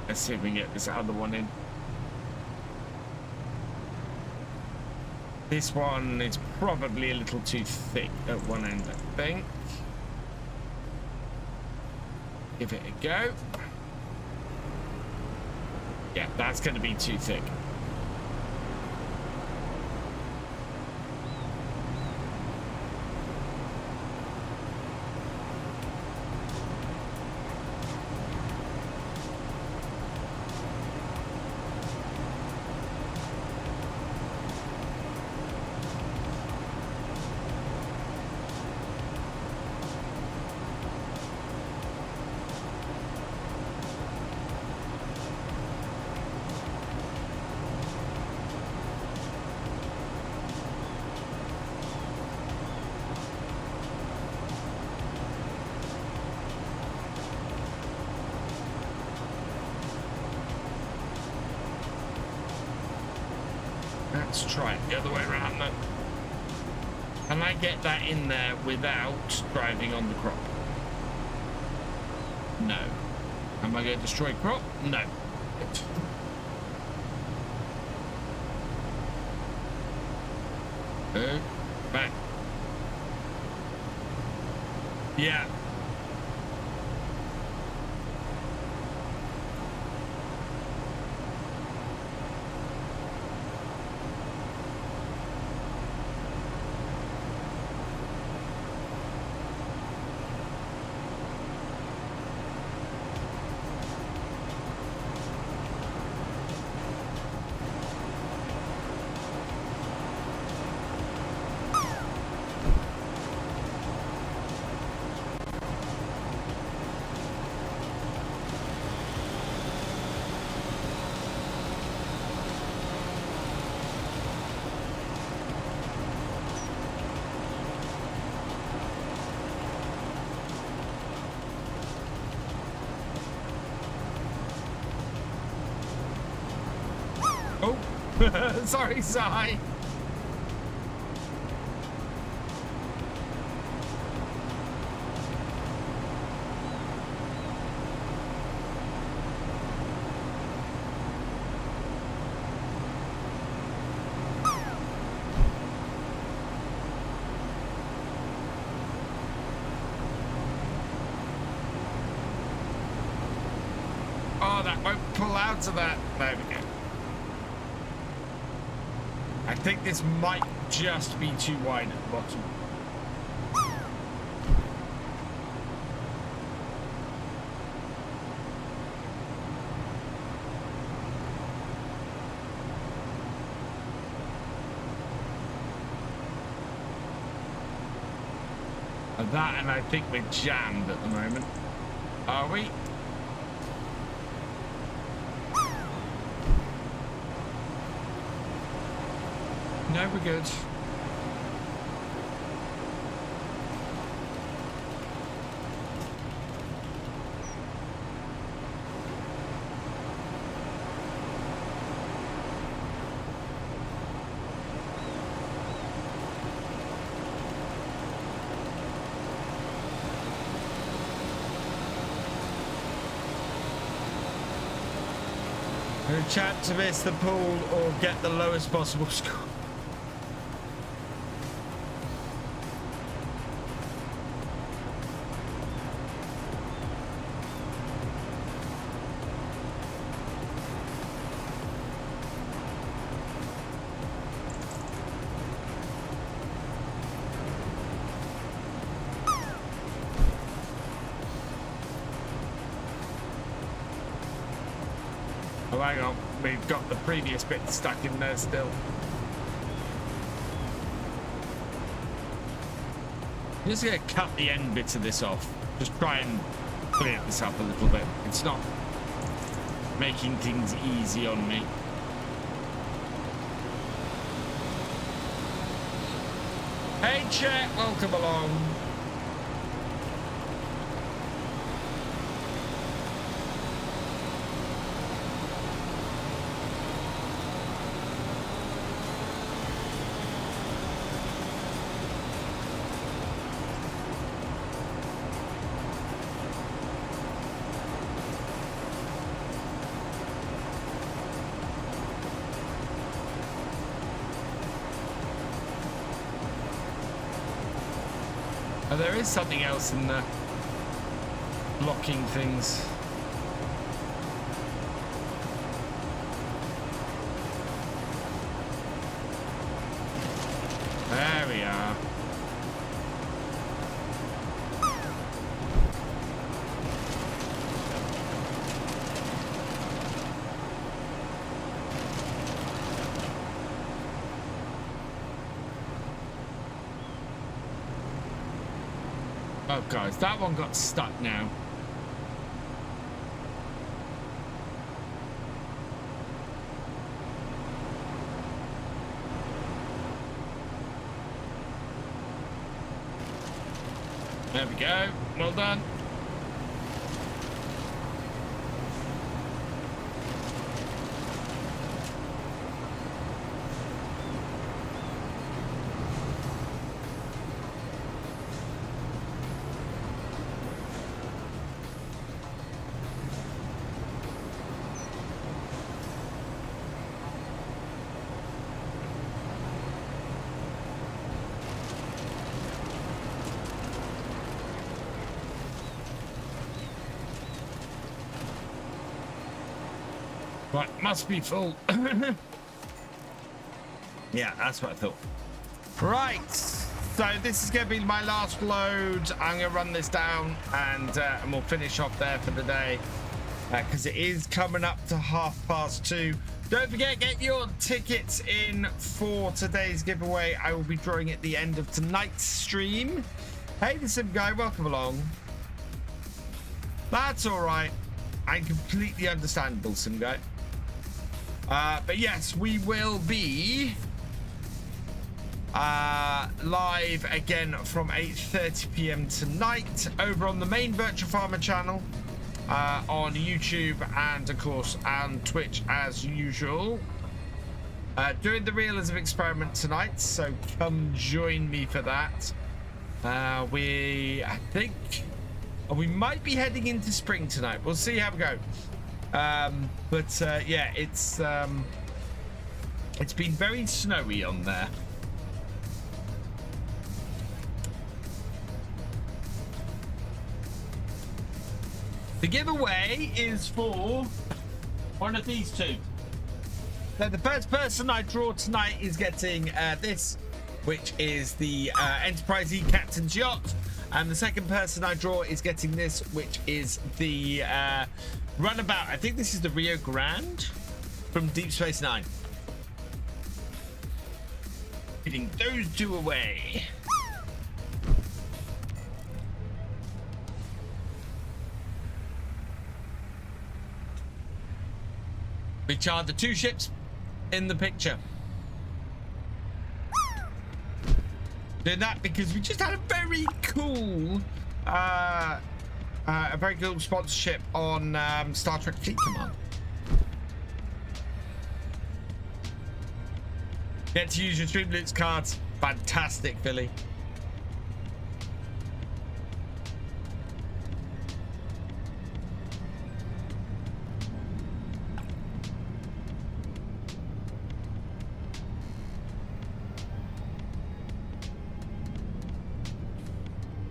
Let's see if we can get this other one in. This one is probably a little too thick at one end, I think. Give it a go. Yeah, that's going to be too thick. Let's try it the other way around then. Can I get that in there without driving on the crop? No. Am I going to destroy crop? No. Back. Yeah. Sorry, Sai. Oh, that won't pull out of that. There we go. I think this might just be too wide at the bottom. That, and I think we're jammed at the moment. Are we? No, we're good. A chance to miss the pool or get the lowest possible score. Oh, hang on. We've got the previous bit stuck in there still. I'm just going to cut the end bits of this off. Just try and clear this up a little bit. It's not making things easy on me. Hey, chat. Welcome along. Oh, there is something else in the blocking things. There we are. Oh, guys, that one got stuck now. There we go. Well done. Right, must be full. Yeah, that's what I thought. Right, so this is going to be my last load. I'm going to run this down and we'll finish off there for the day because it is coming up to 2:30. Don't forget, get your tickets in for today's giveaway. I will be drawing at the end of tonight's stream. Hey, the Sim Guy, welcome along. That's all right. I'm completely understandable, Sim Guy. But yes, we will be live again from 8:30 p.m. tonight over on the main Virtual Farmer channel on YouTube and of course on Twitch as usual. Doing the realism experiment tonight, so come join me for that. I think we might be heading into spring tonight. We'll see how we go. Yeah, it's been very snowy on there. The giveaway is for One of these two. So the first person I draw tonight is getting this, which is the Enterprise E Captain's Yacht. And the second person I draw is getting this, which is the Runabout. I think this is the Rio Grande from Deep Space Nine. Getting those two away. Which are the two ships in the picture. Doing that because we just had a very cool sponsorship on Star Trek Fleet Command. Get to use your Streamloots cards. Fantastic, Philly.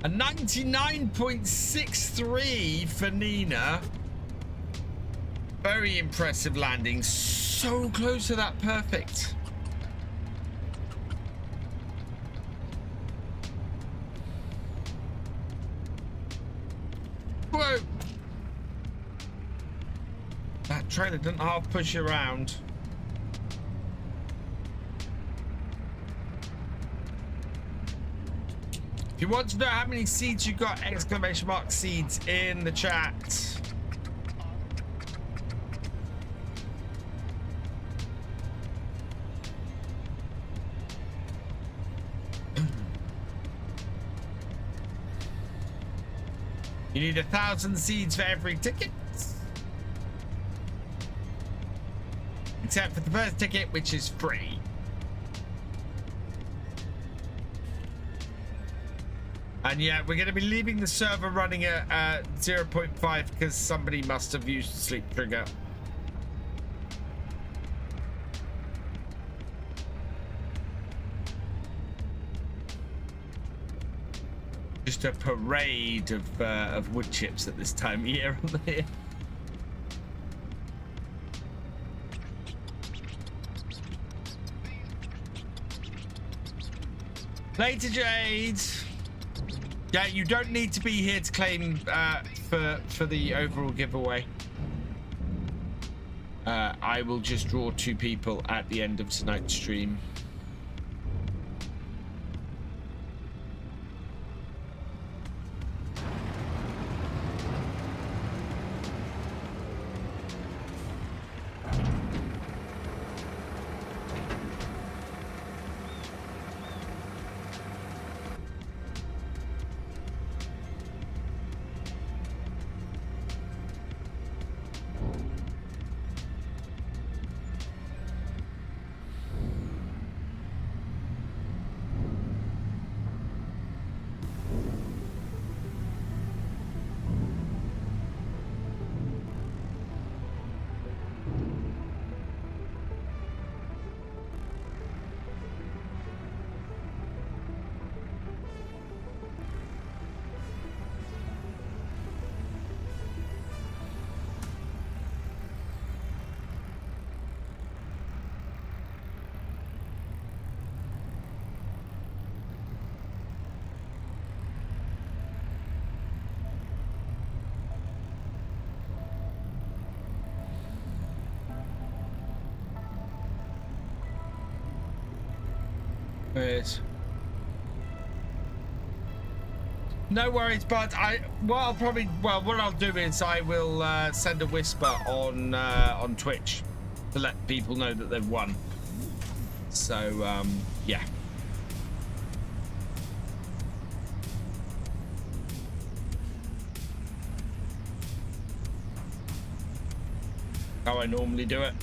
A 99.63 for Nina. Very impressive landing. So close to that perfect. Whoa. That trailer doesn't half push around. If you want to know how many seeds you got, exclamation mark seeds in the chat. You need 1,000 seeds for every ticket. Except for the first ticket, which is free. And yeah, we're going to be leaving the server running at 0.5 because somebody must have used sleep trigger. Just a parade of wood chips at this time of year on there. Later, Jade. Yeah, you don't need to be here to claim for the overall giveaway. I will just draw 2 people at the end of tonight's stream. No worries, but what I'll do is I will send a whisper on Twitch to let people know that they've won. So yeah. How I normally do it.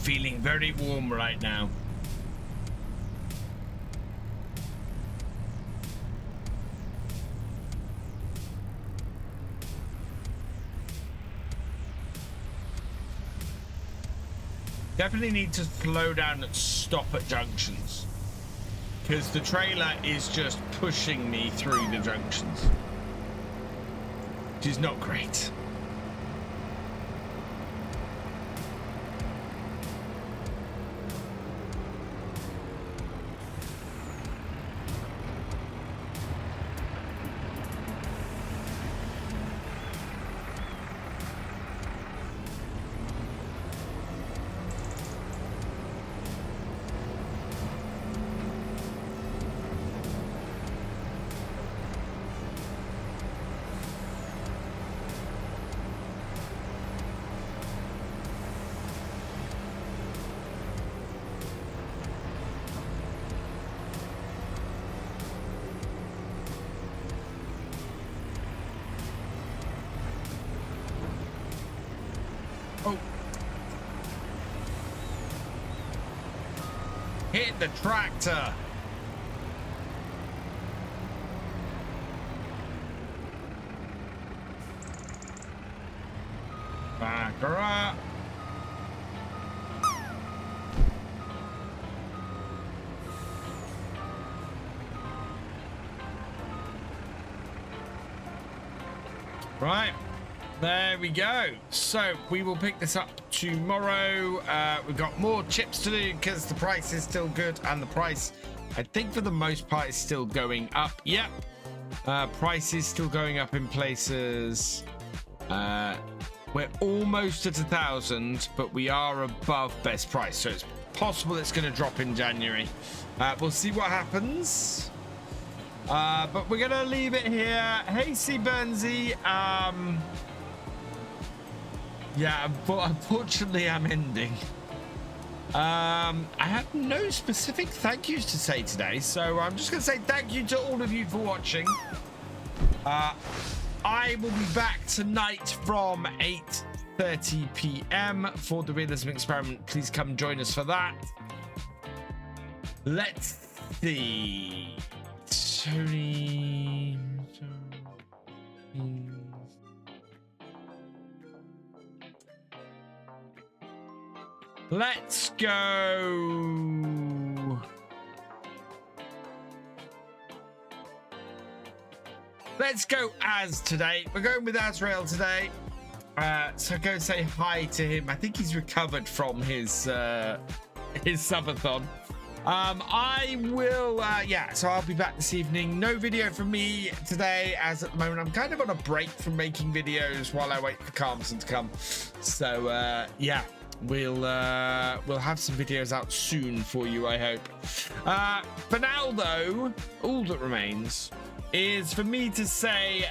feeling very warm right now. Definitely need to slow down and stop at junctions, because the trailer is just pushing me through the junctions, which is not great. Oh. Hit the tractor. Back her up. Right. There we go. So we will pick this up tomorrow. We've got more chips to do because the price is still good, and the price, I think, for the most part, is still going up. Yep. Price is still going up in places. We're almost at 1,000, but we are above best price, so it's possible it's going to drop in January. We'll see what happens. But we're going to leave it here. Hey, C. Burnsy. Yeah, but unfortunately I'm ending. I have no specific thank yous to say today, so I'm just going to say thank you to all of you for watching. I will be back tonight from 8:30 p.m. for the realism experiment. Please come join us for that. Let's see. Tony. Let's go. Let's go Az today. We're going with Azrael today. So go say hi to him. I think he's recovered from his subathon. I will, yeah, so I'll be back this evening. No video from me today, as at the moment I'm kind of on a break from making videos while I wait for Carmson to come. So, yeah. We'll have some videos out soon for you, I hope. For now, though, all that remains is for me to say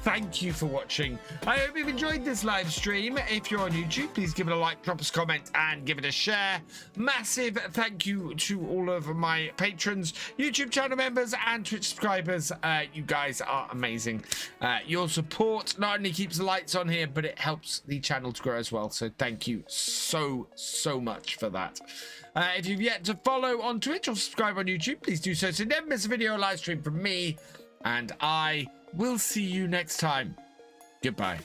thank you for watching. I hope you've enjoyed this live stream. If you're on YouTube, please give it a like, drop us a comment, and give it a share. Massive thank you to all of my patrons, YouTube channel members, and Twitch subscribers. You guys are amazing. Your support not only keeps the lights on here, but it helps the channel to grow as well. So thank you so much for that. If you've yet to follow on Twitch or subscribe on YouTube, please do so you never miss a video or live stream from me. And I will see you next time. Goodbye.